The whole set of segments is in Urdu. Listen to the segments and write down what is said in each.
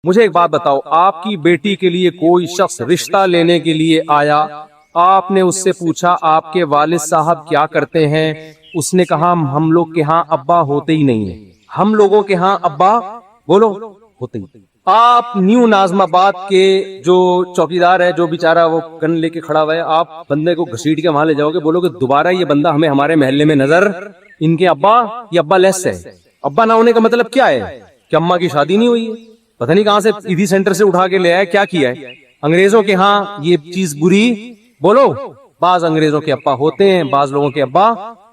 مجھے ایک بات بتاؤ، آپ کی بیٹی کے لیے کوئی شخص رشتہ لینے کے لیے آیا، آپ نے اس سے پوچھا آپ کے والد صاحب کیا کرتے ہیں؟ اس نے کہا ہم لوگ کے ہاں ابا ہوتے ہی نہیں ہیں، ہم لوگوں کے ہاں ابا بولو ہوتے ہی۔ آپ نیو نازم آباد کے جو چوکیدار ہے، جو بیچارہ وہ گن لے کے کھڑا ہوا ہے، آپ بندے کو گھسیٹ کے وہاں لے جاؤ گے، بولو کہ دوبارہ یہ بندہ ہمیں ہمارے محلے میں نظر، ان کے ابا یہ ابا لیس ہے۔ ابا نہ ہونے کا مطلب کیا ہے؟ کہ اماں کی شادی نہیں ہوئی ہے، پتہ نہیں کہاں سے ایدھی سینٹر سے اٹھا کے لے آیا، کیا کیا ہے۔ انگریزوں کے ہاں یہ چیز بری، بولو بعض انگریزوں کے ابا ہوتے ہیں، بعض لوگوں کے ابا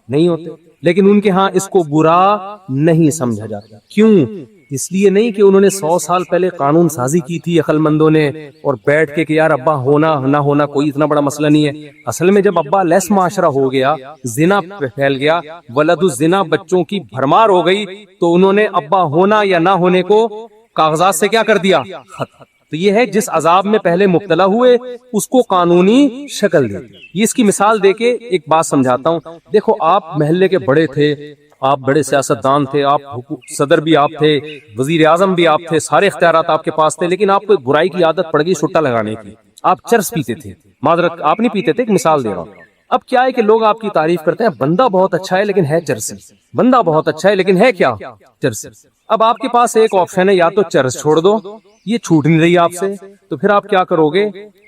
نہیں ہوتے، لیکن ان کے ہاں اس کو برا نہیں سمجھا جاتا۔ کیوں؟ اس لیے نہیں کہ انہوں نے 100 سال پہلے قانون سازی کی تھی عقل مندوں نے، اور بیٹھ کے کہ یار ابا ہونا نہ ہونا کوئی اتنا بڑا مسئلہ نہیں ہے۔ اصل میں جب ابا لیس معاشرہ ہو گیا، زنا پھیل گیا، ولد الزنا بچوں کی بھرمار ہو گئی، تو انہوں نے ابا ہونا یا نہ ہونے کو کاغذات سے کیا کر دیا؟ ختم۔ تو یہ ہے جس عذاب میں پہلے مبتلا ہوئے اس کو قانونی شکل دے۔ یہ اس کی مثال دے کے ایک بات سمجھاتا ہوں۔ دیکھو آپ محلے کے بڑے تھے، آپ بڑے سیاستدان تھے، آپ صدر بھی آپ تھے، وزیر اعظم بھی آپ تھے، سارے اختیارات آپ کے پاس تھے، لیکن آپ کو ایک برائی کی عادت پڑ گئی سٹا لگانے کی۔ آپ چرس پیتے تھے، معذرت آپ نہیں پیتے تھے، ایک مثال دے رہا ہوں۔ اب کیا ہے کہ لوگ آپ کی تعریف کرتے ہیں، بندہ بہت اچھا ہے لیکن ہے چرسی، بندہ بہت اچھا ہے لیکن ہے کیا؟ چرسی۔ اب آپ کے پاس ایک آپشن ہے، یا تو چرس چھوڑ دو، یہ چھوٹ نہیں رہی آپ سے، تو پھر آپ کیا کرو گے؟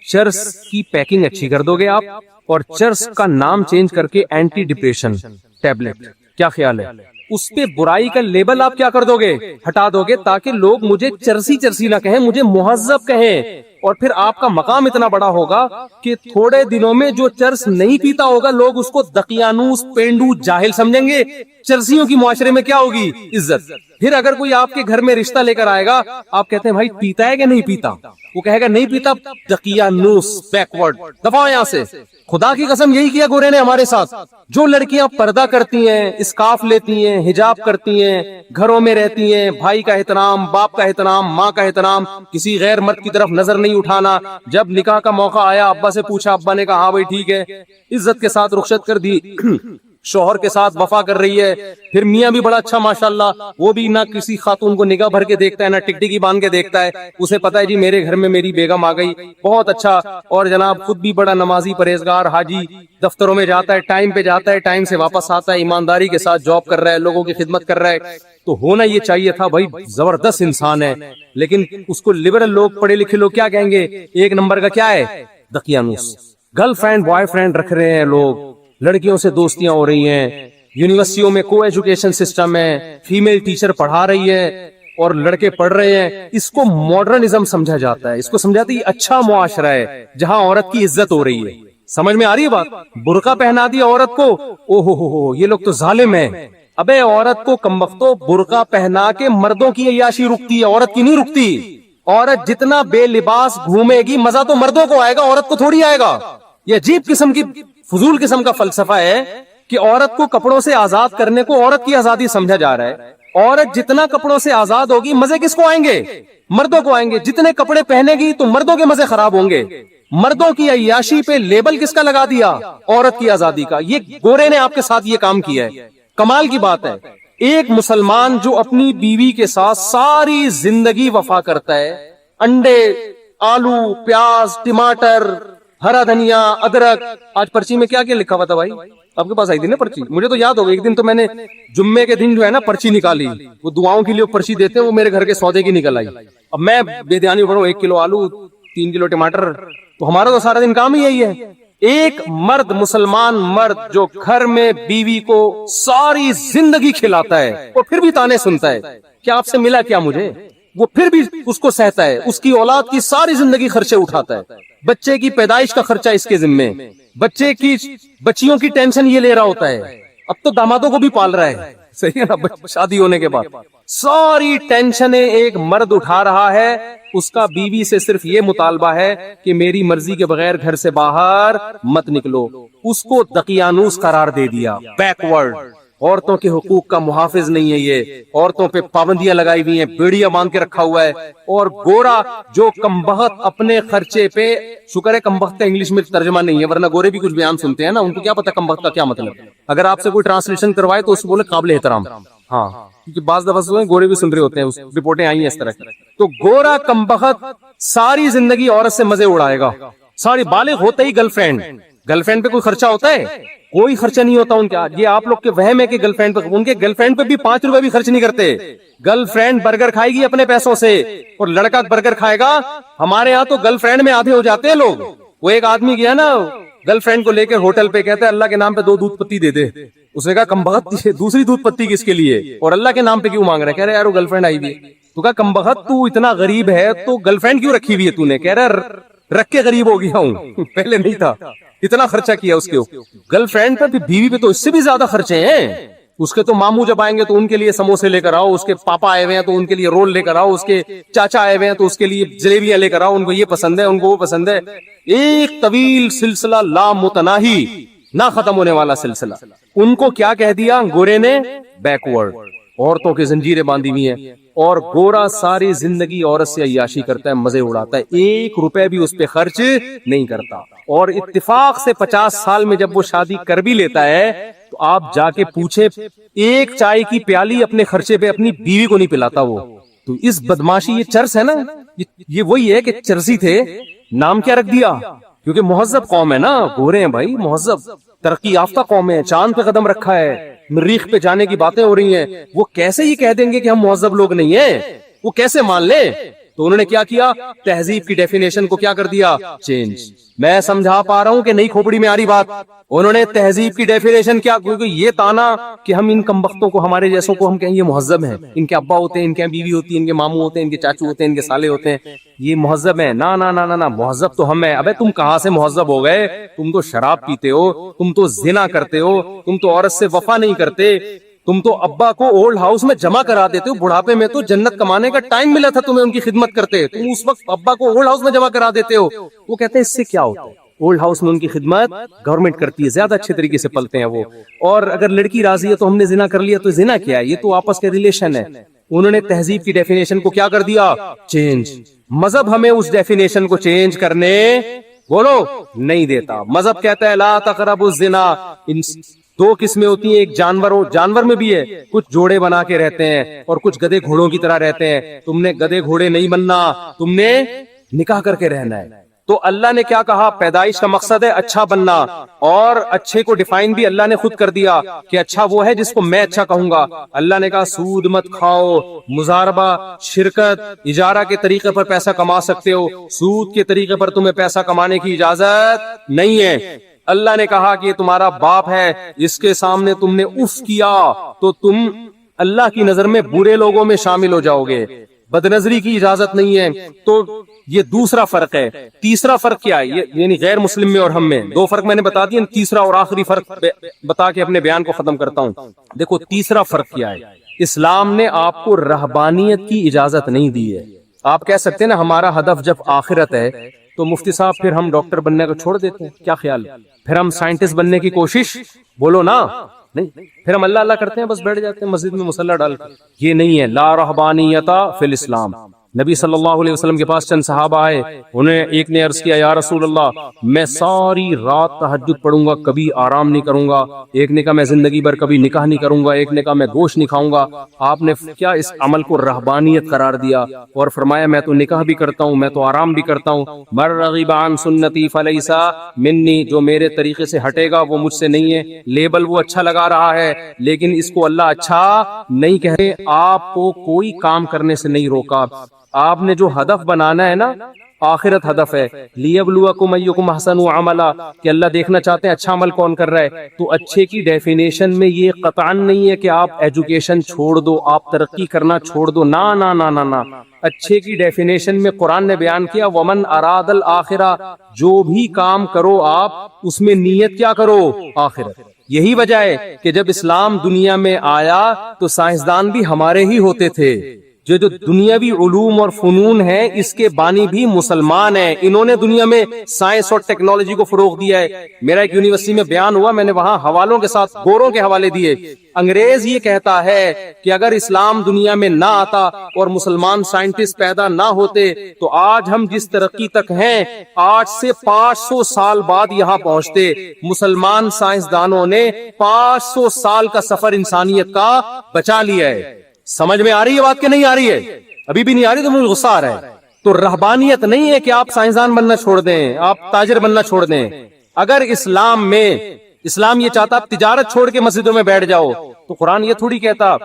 چرس کی پیکنگ اچھی کر دو گے آپ، اور چرس کا نام چینج کر کے اینٹی ڈپریشن ٹیبلٹ، کیا خیال ہے؟ اس پہ برائی کا لیبل آپ کیا کر دو گے؟ ہٹا دو گے، تاکہ لوگ مجھے چرسی چرسی نہ کہیں، مجھے مہذب کہیں، اور پھر آپ کا مقام اتنا بڑا ہوگا کہ تھوڑے دنوں میں جو چرس نہیں پیتا ہوگا لوگ اس کو دقیانوس، پینڈو، جاہل سمجھیں گے۔ چرسیوں کی معاشرے میں کیا ہوگی؟ عزت۔ پھر اگر کوئی آپ کے گھر میں رشتہ لے کر آئے گا، آپ کہتے ہیں بھائی پیتا ہے کہ نہیں پیتا، وہ کہے گا نہیں پیتا، دقیانوس، بیکورڈ، دفعہ یہاں سے۔ خدا کی قسم یہی کیا گورے نے ہمارے ساتھ۔ جو لڑکیاں پردہ کرتی ہیں، اسکارف لیتی ہیں، حجاب کرتی ہیں، گھروں میں رہتی ہیں، بھائی کا احترام، باپ کا احترام، ماں کا احترام، کسی غیر مرد کی طرف نظر نہیں اٹھانا، جب نکاح کا موقع آیا ابا سے پوچھا، ابا نے کہا ہاں بھائی ٹھیک ہے، عزت کے ساتھ رخصت کر دی، شوہر کے ساتھ وفا کر رہی ہے۔ پھر میاں بھی بڑا اچھا ماشاءاللہ، وہ بھی نہ کسی خاتون کو نگاہ بھر کے دیکھتا ہے، نہ ٹکٹکی باندھ کے دیکھتا ہے، اسے پتا ہے جی میرے گھر میں میری بیگم آ گئی، بہت اچھا، اور جناب خود بھی بڑا نمازی، پرہیزگار، حاجی، دفتروں میں جاتا ہے، ٹائم پہ جاتا ہے، ٹائم سے واپس آتا ہے، ایمانداری کے ساتھ جاب کر رہا ہے، لوگوں کی خدمت کر رہا ہے، تو ہونا یہ چاہیے تھا بھائی زبردست انسان ہے۔ لیکن اس کو لبرل لوگ، پڑھے لکھے لوگ کیا کہیں گے؟ ایک نمبر کا کیا ہے؟ دقیانوس۔ گرل فرینڈ بوائے فرینڈ رکھ رہے ہیں لوگ، لڑکیوں سے دوستیاں ہو رہی ہیں، یونیورسٹیوں میں کو ایجوکیشن سسٹم ہے، فیمیل ٹیچر پڑھا رہی ہے اور لڑکے پڑھ رہے ہیں، اس کو ماڈرنزم سمجھا جاتا ہے، اس کو سمجھاتے یہ اچھا معاشرہ ہے جہاں عورت کی عزت ہو رہی ہے۔ سمجھ میں آ رہی ہے بات؟ برقع پہنا دیا عورت کو، او ہو یہ لوگ تو ظالم ہیں۔ ابے عورت کو کمبختو برقع پہنا کے مردوں کی عیاشی رکتی ہے، عورت کی نہیں رکتی۔ عورت جتنا بے لباس گھومے گی مزہ تو مردوں کو آئے گا، عورت کو تھوڑی آئے گا۔ یہ عجیب قسم کی فضول قسم کا فلسفہ ہے کہ عورت کو کپڑوں سے آزاد کرنے کو عورت کی آزادی سمجھا جا رہا ہے۔ عورت جتنا کپڑوں سے آزاد ہوگی مزے کس کو آئیں گے؟ مردوں کو آئیں گے۔ جتنے کپڑے پہنے گی تو مردوں کے مزے خراب ہوں گے۔ مردوں کی عیاشی پہ لیبل کس کا لگا دیا؟ عورت کی آزادی کا۔ یہ گورے نے آپ کے ساتھ یہ کام کیا ہے۔ کمال کی بات ہے، ایک مسلمان جو اپنی بیوی کے ساتھ ساری زندگی وفا کرتا ہے، انڈے، آلو، پیاز، ٹماٹر، ہرا دھنیا، ادرک، آج پرچی میں کیا کیا لکھا ہوا تھا بھائی؟ آپ کے پاس آئی تھی نا پرچی؟ مجھے تو یاد ہوگا، ایک دن تو میں نے جمعے کے دن جو ہے نا پرچی نکالی، وہ دعاؤں کے لیے پرچی دیتے ہیں، وہ میرے گھر کے سودے کی نکل آئی۔ اب میں بے دھیانی پڑھوں، 1 کلو آلو، 3 کلو ٹماٹر، تو ہمارا تو سارا دن کام ہی یہی ہے۔ ایک مرد، مسلمان مرد جو گھر میں بیوی کو ساری زندگی کھلاتا ہے اور پھر بھی تانے سنتا ہے کہ آپ سے ملا کیا مجھے، وہ پھر بھی اس کو سہتا ہے، اس کی اولاد کی ساری زندگی خرچے اٹھاتا ہے، بچے کی پیدائش کا خرچہ اس کے ذمے، بچے کی بچیوں کی ٹینشن یہ لے رہا ہوتا ہے، اب تو دامادوں کو بھی پال رہا ہے، صحیح ہے نا؟ شادی ہونے کے بعد ساری ٹینشنیں ایک مرد اٹھا رہا ہے، اس کا بیوی سے صرف یہ مطالبہ ہے کہ میری مرضی کے بغیر گھر سے باہر مت نکلو۔ اس کو دقیانوس قرار دے دیا، بیکورڈ، عورتوں کے حقوق کا محافظ نہیں ہے، یہ عورتوں پہ پابندیاں لگائی ہوئی ہیں، بیڑیاں باندھ کے رکھا ہوا ہے، اور گورا جو کمبخت اپنے خرچے پہ، شکر ہے کمبخت کا انگلش میں ترجمہ نہیں ہے، ورنہ گورے بھی کچھ بیان سنتے ہیں نا، ان کو کیا پتا کمبخت کا کیا مطلب ہے۔ اگر آپ سے کوئی ٹرانسلیشن کروائے تو اس کو بولے قابل احترام، ہاں کیونکہ بعض دفعہ گورے بھی سن رہے ہوتے ہیں, رپورٹیں آئی ہیں اس طرح کی. تو گورا کمبخت ساری زندگی عورت سے مزے اڑائے گا, ساری بالغ ہوتا ہی گرل فرینڈ پہ کوئی خرچہ ہوتا ہے؟ کوئی خرچہ نہیں ہوتا ان کا. یہ آپ لوگ کے وہم ہے کہ گرل فرینڈ پہ, ان کے گرل فرینڈ پہ بھی 5 روپے بھی خرچ نہیں کرتے. گرل فرینڈ برگر کھائے گی اپنے پیسوں سے اور لڑکا برگر کھائے گا. ہمارے ہاں تو گرل فرینڈ میں آدھے ہو جاتے ہیں لوگ. وہ ایک آدمی گیا نا گرل فرینڈ کو لے کے ہوٹل پہ, کہتا ہے اللہ کے نام پہ 2 دودھ پتی دے دے. اس نے کہا کمبخت دوسری دودھ پتی کس کے لیے اور اللہ کے نام پہ کیوں مانگ رہا ہے؟ کہہ رہے یار وہ گرل فرینڈ آئی ہوئی ہے. تو کہا کمبخت تو اتنا غریب ہے تو گرل فرینڈ کیوں رکھی ہوئی ہے تو نے؟ کہہ رہا رکھ کے غریب ہو گیا ہوں, پہلے نہیں تھا. اتنا خرچہ کیا اس کے گرل فرینڈ پہ, بیوی پہ تو اس سے بھی زیادہ خرچے ہیں. اس کے تو ماموں جب آئیں گے تو ان کے لیے سموسے لے کر آؤ, اس کے پاپا آئے ہوئے ہیں تو ان کے لیے رول لے کر آؤ, اس کے چاچا آئے ہوئے ہیں تو اس کے لیے جلیبیاں لے کر آؤ, ان کو یہ پسند ہے, ان کو وہ پسند ہے. ایک طویل سلسلہ لامتناہی, نہ ختم ہونے والا سلسلہ. ان کو کیا کہہ دیا گورے نے؟ بیکورڈ. عورتوں کی زنجیریں باندھی ہوئی ہیں. اور گورا ساری زندگی عورت سے عیاشی کرتا ہے, مزے اڑاتا ہے, 1 روپے بھی اس پہ خرچ نہیں کرتا. اور اتفاق سے 50 سال میں جب وہ شادی کر بھی لیتا ہے تو آپ جا کے پوچھے, ایک چائے کی پیالی اپنے خرچے پہ اپنی بیوی کو نہیں پلاتا وہ. تو اس بدماشی, یہ چرس ہے نا, یہ وہی ہے کہ چرسی تھے. نام کیا رکھ دیا؟ کیونکہ مہذب قوم ہے نا, گورے ہیں بھائی, مہذب ترقی یافتہ قوم ہے, چاند پہ قدم رکھا ہے, مریخ پہ جانے کی باتیں ہو رہی ہیں. وہ کیسے یہ کہہ دیں گے کہ ہم مہذب لوگ نہیں ہیں؟ وہ کیسے مان لیں؟ تو انہوں نے کیا کیا؟ تہذیب کی ڈیفینیشن کو کیا کر دیا؟ چینج. میں سمجھا پا رہا ہوں کہ نئی کھوپڑی میں آ رہی بات. انہوں نے تہذیب کی ڈیفینیشن کیا, کیونکہ یہ تانا کہ ہم ان کمبختوں کو, ہمارے جیسوں کو ہم کہیں یہ مہذب ہیں, ان کے ابا ہوتے ہیں, ان کے بیوی ہوتی ہے, ان کے ماموں ہوتے ہیں, ان کے چاچو ہوتے ہیں, ان کے سالے ہوتے ہیں, یہ مہذب ہیں. نا نا نا نا, مہذب تو ہم ہیں. ابے تم کہاں سے مہذب ہو گئے؟ تم تو شراب پیتے ہو, تم تو زنا کرتے ہو, تم تو عورت سے وفا نہیں کرتے, تم تو ابا کو اولڈ ہاؤس میں جمع کرا دیتے ہو. بڑھاپے میں تو جنت کمانے کا ٹائم ملا تھا تمہیں ان کی خدمت کرتے, تم اس وقت ابا کو اولڈ ہاؤس میں جمع کرا دیتے ہو. وہ کہتے ہیں اس سے کیا ہوتا ہے؟ اولڈ ہاؤس میں ان کی خدمت گورنمنٹ کرتی ہے, زیادہ اچھے طریقے سے پلتے ہیں وہ. اور اگر لڑکی راضی ہے تو ہم نے زنا کر لیا, تو زنا کیا ہے؟ یہ تو آپس کے ریلیشن ہے. انہوں نے تہذیب کی ڈیفینیشن کو کیا کر دیا؟ چینج. مذہب ہمیں اس ڈیفینیشن کو چینج کرنے بولو نہیں دیتا. مذہب کہتا ہے لا تقربوا الزنا. 2 قسمیں ہوتی ہیں, ایک جانور میں بھی ہے, کچھ جوڑے بنا کے رہتے ہیں اور کچھ گدھے گھوڑوں کی طرح رہتے ہیں. تم نے گدھے گھوڑے نہیں بننا, تم نے نکاح کر کے رہنا ہے. تو اللہ نے کیا کہا؟ پیدائش کا مقصد ہے اچھا بننا, اور اچھے کو ڈیفائن بھی اللہ نے خود کر دیا کہ اچھا وہ ہے جس کو میں اچھا کہوں گا. اللہ نے کہا سود مت کھاؤ, مزاربہ, شرکت, اجارہ کے طریقے پر پیسہ کما سکتے ہو, سود کے طریقے پر تمہیں پیسہ کمانے کی اجازت نہیں ہے. اللہ نے کہا کہ یہ تمہارا باپ ہے, اس کے سامنے تم نے اف کیا تو تم اللہ کی نظر میں برے لوگوں میں شامل ہو جاؤ گے. بدنظری کی اجازت نہیں ہے. تو یہ دوسرا فرق ہے. تیسرا فرق کیا ہے؟ یعنی غیر مسلم میں اور ہم میں 2 فرق میں نے بتا دیے. تیسرا اور آخری فرق بتا کے اپنے بیان کو ختم کرتا ہوں. دیکھو تیسرا فرق کیا ہے. اسلام نے آپ کو رہبانیت کی اجازت نہیں دی ہے. آپ کہہ سکتے ہیں نا ہمارا ہدف جب آخرت ہے تو مفتی صاحب پھر ہم ڈاکٹر بننے کو چھوڑ دیتے ہیں, کیا خیال؟ پھر ہم سائنٹسٹ بننے کی کوشش, بولو نا, نہیں, پھر ہم اللہ اللہ کرتے ہیں, بس بیٹھ جاتے ہیں مسجد میں مصلی ڈال کر. یہ نہیں ہے. لا رہبانیت فی الاسلام. نبی صلی اللہ علیہ وسلم کے پاس چند صحابہ آئے, انہیں ایک نے عرض کیا یا رسول اللہ میں ساری رات تہجد پڑھوں گا, کبھی آرام نہیں کروں گا. ایک نے کہا میں زندگی بھر کبھی نکاح نہیں کروں گا. ایک نے کہا میں گوشت نہیں کھاؤں گا. آپ نے کیا اس عمل کو رہبانیت قرار دیا اور فرمایا میں تو نکاح بھی کرتا ہوں, میں تو آرام بھی کرتا ہوں. من رغب عن سنتی فلیس منی, جو میرے طریقے سے ہٹے گا وہ مجھ سے نہیں ہے. لیبل وہ اچھا لگا رہا ہے لیکن اس کو اللہ اچھا نہیں کہے. آپ کو کوئی کام کرنے سے نہیں روکا. آپ نے جو ہدف بنانا ہے نا, آخرت ہدف ہے. لیبلوکم ایکم احسن عملا, کہ اللہ دیکھنا چاہتے ہیں اچھا عمل کون کر رہا ہے. تو اچھے کی ڈیفینیشن میں یہ قطعاً نہیں ہے کہ آپ ایجوکیشن چھوڑ دو, آپ ترقی کرنا چھوڑ دو. نا نا نا نا نا. اچھے کی ڈیفینیشن میں قرآن نے بیان کیا ومن اراد الآخرہ, جو بھی کام کرو آپ اس میں نیت کیا کرو؟ آخرت. یہی وجہ ہے کہ جب اسلام دنیا میں آیا تو سائنسدان بھی ہمارے ہی ہوتے تھے. جو دنیاوی علوم اور فنون ہیں اس کے بانی بھی مسلمان ہیں. انہوں نے دنیا میں سائنس اور ٹیکنالوجی کو فروغ دیا ہے. میرا ایک یونیورسٹی میں بیان ہوا, میں نے وہاں حوالوں کے ساتھ گوروں کے حوالے دیے. انگریز یہ کہتا ہے کہ اگر اسلام دنیا میں نہ آتا اور مسلمان سائنٹسٹ پیدا نہ ہوتے تو آج ہم جس ترقی تک ہیں آج سے 500 سال بعد یہاں پہنچتے. مسلمان سائنسدانوں نے 500 سال کا سفر انسانیت کا بچا لیا ہے. سمجھ میں آ رہی ہے بات کہ نہیں آ رہی ہے؟ ابھی بھی نہیں آ رہی تو مجھے غصہ آ رہا ہے. تو رہبانیت نہیں ہے کہ آپ سائنسدان بننا چھوڑ دیں، آپ تاجر بننا چھوڑ دیں. اگر اسلام یہ چاہتا آپ تجارت چھوڑ کے مسجدوں میں بیٹھ جاؤ تو قرآن یہ تھوڑی کہتا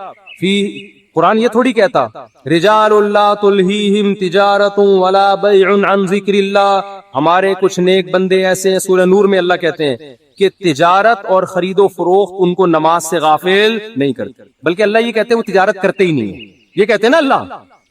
رجال اللہ تلہیہم تجارت ولا بیع عن ذکر اللہ. ہمارے کچھ نیک بندے ایسے ہیں، سورہ نور میں اللہ کہتے ہیں کہ تجارت اور خرید و فروخت ان کو نماز سے غافل نہیں کرتے، بلکہ اللہ یہ کہتے ہیں وہ تجارت کرتے ہی نہیں ہیں. یہ کہتے ہیں نا اللہ.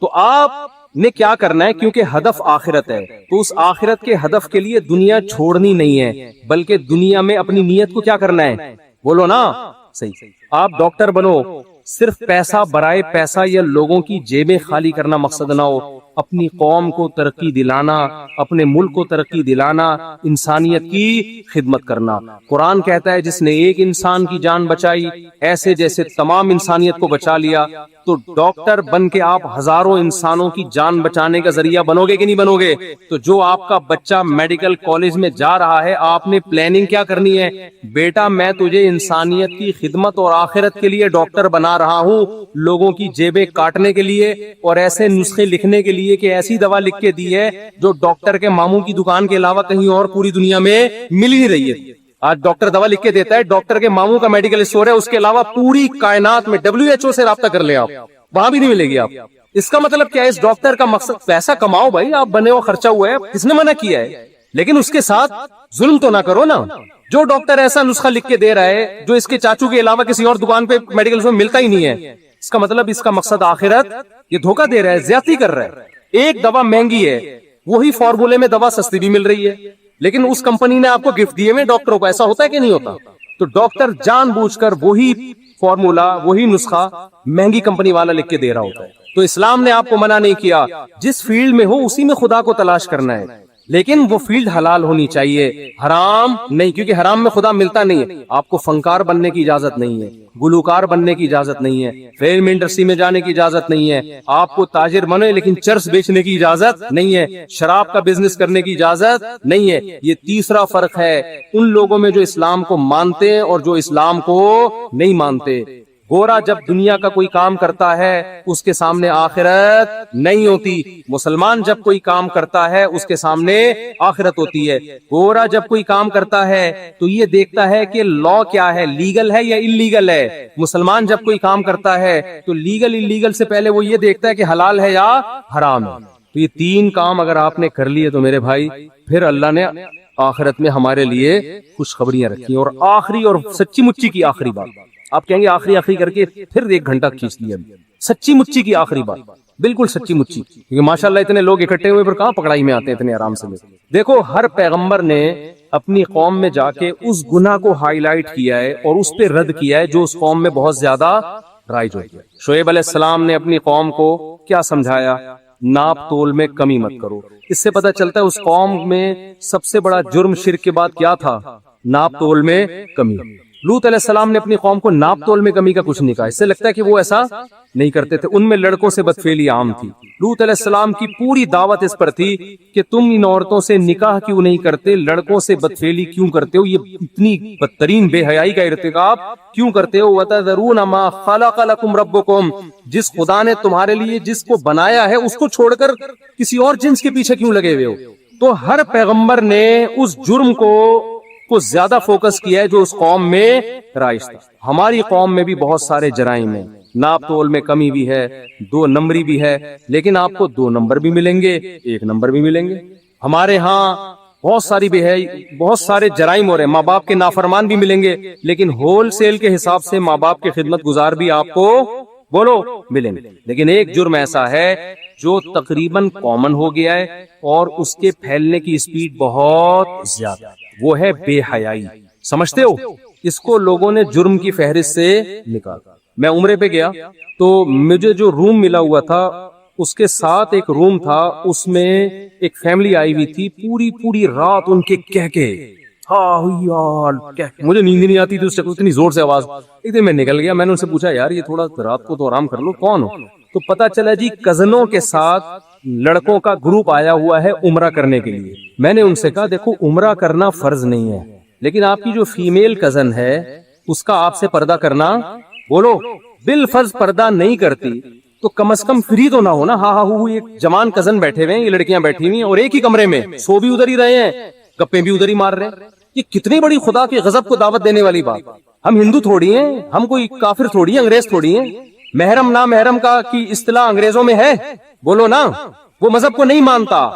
تو آپ نے کیا کرنا ہے؟ کیونکہ ہدف آخرت ہے تو اس آخرت کے ہدف کے لیے دنیا چھوڑنی نہیں ہے، بلکہ دنیا میں اپنی نیت کو کیا کرنا ہے؟ بولو نا صحیح. آپ ڈاکٹر بنو، صرف پیسہ برائے پیسہ یا لوگوں کی جیبیں خالی کرنا مقصد نہ ہو. اپنی قوم کو ترقی دلانا، اپنے ملک کو ترقی دلانا، انسانیت کی خدمت کرنا. قرآن کہتا ہے جس نے ایک انسان کی جان بچائی ایسے جیسے تمام انسانیت کو بچا لیا. تو ڈاکٹر بن کے آپ ہزاروں انسانوں کی جان بچانے کا ذریعہ بنو گے کہ نہیں بنو گے؟ تو جو آپ کا بچہ میڈیکل کالج میں جا رہا ہے، آپ نے پلاننگ کیا کرنی ہے؟ بیٹا میں تجھے انسانیت کی خدمت اور آخرت کے لیے ڈاکٹر بنا رہا ہوں، لوگوں کی جیبیں کاٹنے کے لیے اور ایسے نسخے لکھنے کے لیے کہ ایسی دوا لکھ کے دی ہے جو ڈاکٹر کے ماموں کی دکان کے علاوہ کہیں اور پوری دنیا میں مل ہی رہی ہے. آج ڈاکٹر دوا لکھ کے دیتا ہے، ڈاکٹر کے ماموں کا میڈیکل اسٹور ہے، اس کے علاوہ پوری کائنات میں WHO سے رابطہ کر لیں آپ، وہاں بھی نہیں ملے گی آپ. اس کا مطلب کیا ہے؟ اس ڈاکٹر کا مقصد پیسہ کماؤ بھائی، آپ بنے ہو، خرچہ ہوا ہے، کس نے منع کیا ہے؟ لیکن اس کے ساتھ ظلم تو نہ کرو نا. جو ڈاکٹر ایسا نسخہ لکھ کے دے رہا ہے جو اس کے چاچو کے علاوہ کسی اور دکان پہ میڈیکل اسٹور میں ملتا ہی نہیں ہے، اس کا مطلب اس کا مقصد آخرت. یہ دھوکہ دے رہا ہے، زیادتی کر رہا ہے. ایک دوا مہنگی ہے، وہی فارمولے میں دوا سستی بھی مل رہی ہے، لیکن اس کمپنی نے آپ کو گفٹ دیے ہوئے ڈاکٹروں کو. ایسا ہوتا ہے کہ نہیں ہوتا؟ تو ڈاکٹر جان بوجھ کر وہی فارمولا، وہی نسخہ مہنگی کمپنی والا لکھ کے دے رہا ہوتا ہے. تو اسلام نے آپ کو منع نہیں کیا، جس فیلڈ میں ہو اسی میں خدا کو تلاش کرنا ہے، لیکن وہ فیلڈ حلال ہونی چاہیے، حرام نہیں. کیونکہ حرام میں خدا ملتا نہیں ہے. آپ کو فنکار بننے کی اجازت نہیں ہے، گلوکار بننے کی اجازت نہیں ہے، فلم انڈسٹری میں جانے کی اجازت نہیں ہے. آپ کو تاجر بنے لیکن چرس بیچنے کی اجازت نہیں ہے، شراب کا بزنس کرنے کی اجازت نہیں ہے. یہ تیسرا فرق ہے ان لوگوں میں جو اسلام کو مانتے ہیں اور جو اسلام کو نہیں مانتے. گورا جب دنیا کا کوئی کام کرتا ہے اس کے سامنے آخرت نہیں ہوتی، مسلمان جب کوئی کام کرتا ہے اس کے سامنے آخرت ہوتی ہے. گورا جب کوئی کام کرتا ہے تو یہ دیکھتا ہے کہ لا کیا ہے، لیگل ہے یا انلیگل ہے. مسلمان جب کوئی کام کرتا ہے تو لیگل انلیگل سے پہلے وہ یہ دیکھتا ہے کہ حلال ہے یا حرام ہے. تو یہ تین کام اگر آپ نے کر لیے تو میرے بھائی پھر اللہ نے آخرت میں ہمارے لیے خوشخبریاں رکھی. اور آخری اور سچی مچی کی آخری بات، آپ کہیں گے آخری کر کے پھر 1 گھنٹہ کھینچ دیا. سچی مچی کی آخری بات، بالکل سچی مچی، کیونکہ ماشاءاللہ اتنے لوگ اکٹھے ہوئے پر کہاں پکڑائی میں آتے ہیں اتنے آرام سے. دیکھو ہر پیغمبر نے اپنی قوم میں جا کے اس گناہ کو ہائی لائٹ کیا ہے اور اس پہ رد کیا ہے جو اس قوم میں بہت زیادہ رائج ہوتی ہے. شعیب علیہ السلام نے اپنی قوم کو کیا سمجھایا؟ ناپ تول میں کمی مت کرو. اس سے پتہ چلتا ہے اس قوم میں سب سے بڑا جرم شرک کے بعد کیا تھا؟ ناپ تول میں کمی. لوط علیہ السلام نے اپنی قوم کو ناپ تول میں کمی کا کچھ نہیں کہا. اس سے لگتا ہے کہ وہ ایسا نہیں کرتے تھے. ان میں لڑکوں سے بدفعلی عام تھی. لوط علیہ السلام کی پوری دعوت اس پر تھی کہ تم ان عورتوں سے نکاح کیوں نہیں کرتے، لڑکوں سے بدفعلی کیوں کرتے ہو، یہ اتنی بدترین بے حیائی کا ارتکاب کیوں کرتے ہو. وَتَذَرُونَ مَا خَلَقَ لَكُمْ رَبُّكُمْ، جس خدا نے تمہارے لیے جس کو بنایا ہے اس کو چھوڑ کر کسی اور جنس کے پیچھے کیوں لگے ہوئے ہو. تو ہر پیغمبر نے اس جرم کو زیادہ فوکس کیا ہے جو اس قوم میں رائج تھا. ہماری قوم میں بھی بہت سارے جرائم ہیں، ناپ تول میں کمی بھی ہے، 2 نمبری بھی ہے، لیکن آپ کو 2 نمبر بھی ملیں گے، 1 نمبر بھی ملیں گے. ہمارے ہاں بہت ساری بھی ہے، بہت سارے جرائم ہو رہے ہیں، ماں باپ کے نافرمان بھی ملیں گے، لیکن ہول سیل کے حساب سے ماں باپ کے خدمت گزار بھی آپ کو بولو ملیں گے. لیکن ایک جرم ایسا ہے جو تقریباً کامن ہو گیا ہے اور اس کے پھیلنے کی سپیڈ بہت زیادہ، وہ ہے بے حیائی. سمجھتے ہو؟ اس کو لوگوں نے جرم کی فہرست سے نکالا. میں عمرے پہ گیا تو مجھے جو روم ملا ہوا تھا اس کے ساتھ ایک روم تھا، اس میں ایک فیملی آئی ہوئی تھی. پوری رات ان کے کہکے، مجھے نیند نہیں آتی تھی اس سے، اتنی زور سے آواز. ایک دن میں نکل گیا، میں نے ان سے پوچھا یار یہ تھوڑا رات کو تو آرام کر لو، کون ہو؟ تو پتا چلا جی کزنوں کے ساتھ لڑکوں کا گروپ آیا ہوا ہے عمرہ کرنے کے لیے. میں نے ان سے کہا دیکھو عمرہ کرنا فرض نہیں ہے، لیکن آپ کی جو فیمیل کزن ہے اس کا آپ سے پردہ کرنا بولو بالفرض پردہ نہیں کرتی تو کم از کم فری تو نہ ہو نا. ہاں ہاں ایک جوان کزن بیٹھے ہوئے ہیں, یہ لڑکیاں بیٹھی ہوئی ہیں اور ایک ہی کمرے میں سو بھی ادھر ہی رہے ہیں, گپے بھی ادھر ہی مار رہے ہیں. یہ کتنی بڑی خدا کے غضب کو دعوت دینے والی بات. ہم ہندو تھوڑی ہیں, ہم کوئی کافر تھوڑی ہیں, انگریز تھوڑی ہیں. محرم نا محرم کا کی اصطلاح انگریزوں میں ہے, بولو نا. وہ مذہب کو نہیں مانتا,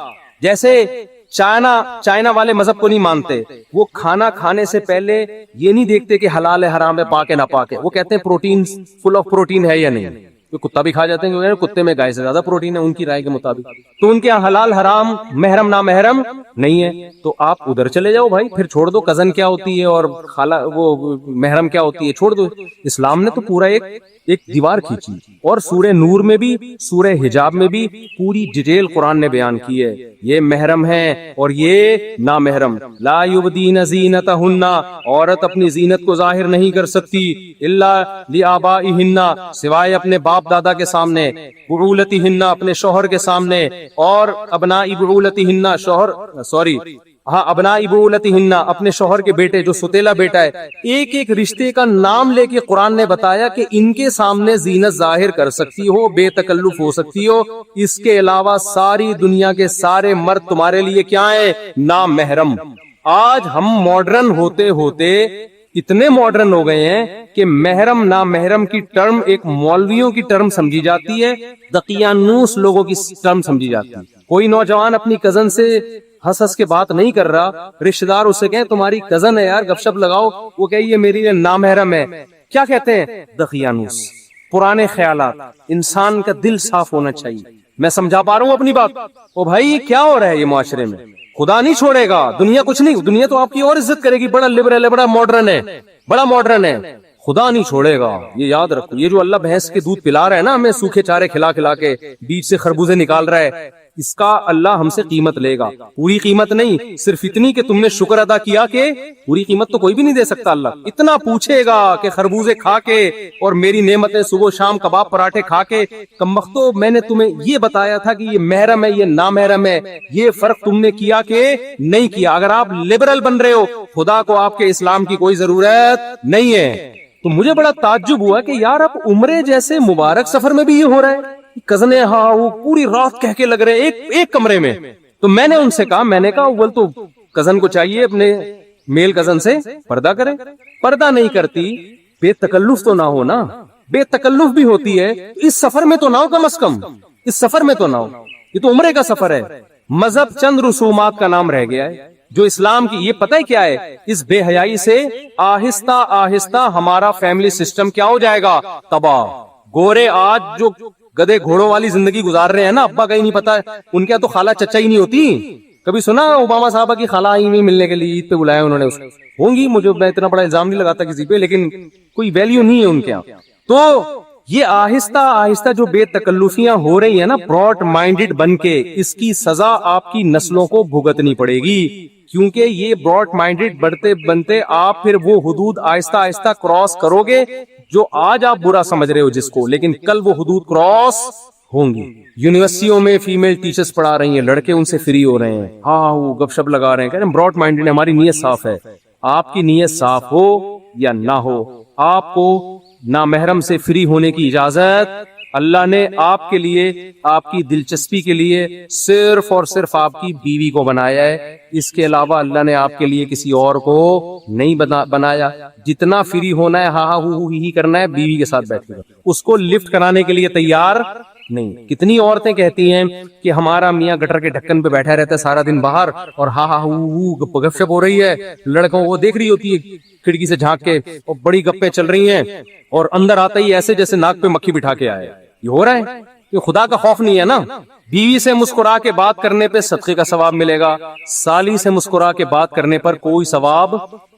جیسے چائنا والے مذہب کو نہیں مانتے. وہ کھانا کھانے سے پہلے یہ نہیں دیکھتے کہ حلال ہے حرام ہے پاک ہے نہ پاک ہے. وہ کہتے ہیں پروٹین فل آف پروٹین ہے یا نہیں. وہ کتا بھی کھا جاتے ہیں کیونکہ کتے میں گائے سے زیادہ پروٹین ہے ان کی رائے کے مطابق. تو ان کے یہاں حلال حرام محرم نہ محرم نہیں ہے. تو آپ ادھر چلے جاؤ بھائی, پھر چھوڑ دو کزن کیا ہوتی ہے اور خالہ وہ محرم کیا ہوتی ہے, چھوڑ دو. اسلام نے تو پورا ایک دیوار کھینچی. اور سورہ نور میں بھی سورہ حجاب میں بھی پوری ڈیٹیل قرآن نے بیان کی ہے. یہ محرم ہے اور یہ نامحرم. لا یبدین زینتہن, عورت اپنی زینت کو ظاہر نہیں کر سکتی الا لآبائہن, سوائے اپنے باپ دادا کے سامنے, بعولتہن, اپنے شوہر کے سامنے, اور ابناء بعولتہن, ابناء بعولتہن, اپنے شوہر کے بیٹے جو ستیلا بیٹا ہے. ایک ایک رشتے کا نام لے کے قرآن نے بتایا کہ ان کے سامنے زینت ظاہر کر سکتی ہو, بے تکلف ہو سکتی ہو. اس کے علاوہ ساری دنیا کے سارے مرد تمہارے لیے کیا ہے, نامحرم. آج ہم ماڈرن ہوتے ہوتے اتنے ماڈرن ہو گئے ہیں کہ محرم نامحرم کی ٹرم ایک مولویوں کی ٹرم سمجھی جاتی ہے, دقیانوس لوگوں کی ٹرم سمجھی جاتی ہے. کوئی نوجوان اپنی کزن سے ہنس ہنس کے بات نہیں کر رہا, رشتہ دار اسے کہیں تمہاری کزن ہے یار گپ شپ لگاؤ, وہ کہے یہ میری لیے نامحرم ہے. کیا کہتے ہیں, دقیانوس, پرانے خیالات. انسان کا دل صاف ہونا چاہیے. میں سمجھا پا رہا ہوں اپنی بات؟ او بھائی کیا ہو رہا ہے یہ معاشرے میں؟ خدا نہیں چھوڑے گا, دنیا کچھ نہیں, دنیا تو آپ کی اور عزت کرے گی. بڑا لبرل ہے, بڑا ماڈرن ہے, بڑا ماڈرن ہے. خدا نہیں چھوڑے گا, یہ یاد رکھو. یہ جو اللہ بھینس کے دودھ پلا رہا ہے نا ہمیں, سوکھے چارے کھلا کھلا کے بیچ سے خربوزے نکال رہا ہے, اس کا اللہ ہم سے قیمت لے گا. پوری قیمت نہیں, صرف اتنی کہ تم نے شکر ادا کیا. کہ پوری قیمت تو کوئی بھی نہیں دے سکتا. اللہ اتنا پوچھے گا کہ خربوزے کھا کے اور میری نعمتیں صبح شام کباب پراٹھے کھا کے, کمبختو میں نے تمہیں یہ بتایا تھا کہ یہ محرم ہے یہ نامحرم ہے, یہ فرق تم نے کیا کہ نہیں کیا. اگر آپ لبرل بن رہے ہو, خدا کو آپ کے اسلام کی کوئی ضرورت نہیں ہے. تو مجھے بڑا تعجب ہوا کہ یار اب عمرے جیسے مبارک سفر میں بھی یہ ہو رہا ہے. کزنے ہاں وہ پوری رات کہہ کے لگ رہے ایک کمرے میں. تو میں نے ان سے کہا, میں نے کہا اول تو کزن کو چاہیے اپنے میل کزن سے پردہ کرے. پردہ نہیں کرتی, بے تکلف تو نہ ہو نا. بے تکلف بھی ہوتی ہے, اس سفر میں تو نہ ہو, کم از کم اس سفر میں تو نہ ہو. یہ تو عمرے کا سفر ہے. مذہب چند رسومات کا نام رہ گیا ہے جو اسلام کی. یہ پتہ ہے کیا ہے, اس بے حیائی سے آہستہ آہستہ ہمارا فیملی سسٹم کیا ہو جائے گا, تباہ. گورے آج جو گدے گھوڑوں والی زندگی گزار رہے ہیں نا, ابا کا ہی نہیں پتا, ان کے تو خالہ چچا ہی نہیں ہوتی. کبھی سنا اوباما صاحبہ کی خالہ آئی ہوئی ملنے کے لیے, عید پہ بلایا انہوں نے, اس ہوں گی, مجھے میں اتنا بڑا الزام نہیں لگاتا کسی پہ, لیکن کوئی ویلیو نہیں ہے ان کے یہاں. تو یہ آہستہ آہستہ جو بے تکلفیاں ہو رہی ہیں نا براڈ مائنڈڈ بن کے, اس کی سزا آپ کی نسلوں کو بھگتنی پڑے گی. کیونکہ یہ براڈ مائنڈڈ بڑھتے بنتے آپ پھر وہ حدود آہستہ آہستہ کراس کرو گے جو آج آپ برا سمجھ رہے ہو جس کو, لیکن کل وہ حدود کراس ہوں گی. یونیورسٹیوں میں فیمیل ٹیچرز پڑھا رہی ہیں, لڑکے ان سے فری ہو رہے ہیں, ہاں وہ گپ شپ لگا رہے ہیں, کہہ رہے ہیں براڈ مائنڈڈ, ہماری نیت صاف ہے. آپ کی نیت صاف ہو یا نہ ہو, آپ کو نامحرم سے فری ہونے کی اجازت اللہ نے آپ کے لیے, آپ کی دلچسپی کے لیے صرف اور صرف آپ کی بیوی کو بنایا ہے. اس کے علاوہ اللہ نے آپ کے لیے کسی اور کو نہیں بنایا. جتنا فری ہونا ہے, ہاں ہاں ہی کرنا ہے, بیوی کے ساتھ بیٹھے گا, اس کو لفٹ کرانے کے لیے تیار نہیں. کتنی عورتیں کہتی ہیں کہ ہمارا میاں گٹر کے ڈھکن پہ بیٹھا رہتا ہے سارا دن باہر, اور ہاں ہاں گپ شپ ہو رہی ہے, لڑکوں وہ دیکھ رہی ہوتی ہے کھڑکی سے جھانک کے, اور بڑی گپیں چل رہی ہیں, اور اندر آتا ہی ایسے جیسے ناک پہ مکھی بٹھا کے آئے. یہ ہو رہا ہے, یہ خدا کا خوف نہیں ہے نا. بیوی سے مسکرا کے بات کرنے پہ صدقے کا ثواب ملے گا, سالی سے مسکرا کے بات کرنے پر کوئی ثواب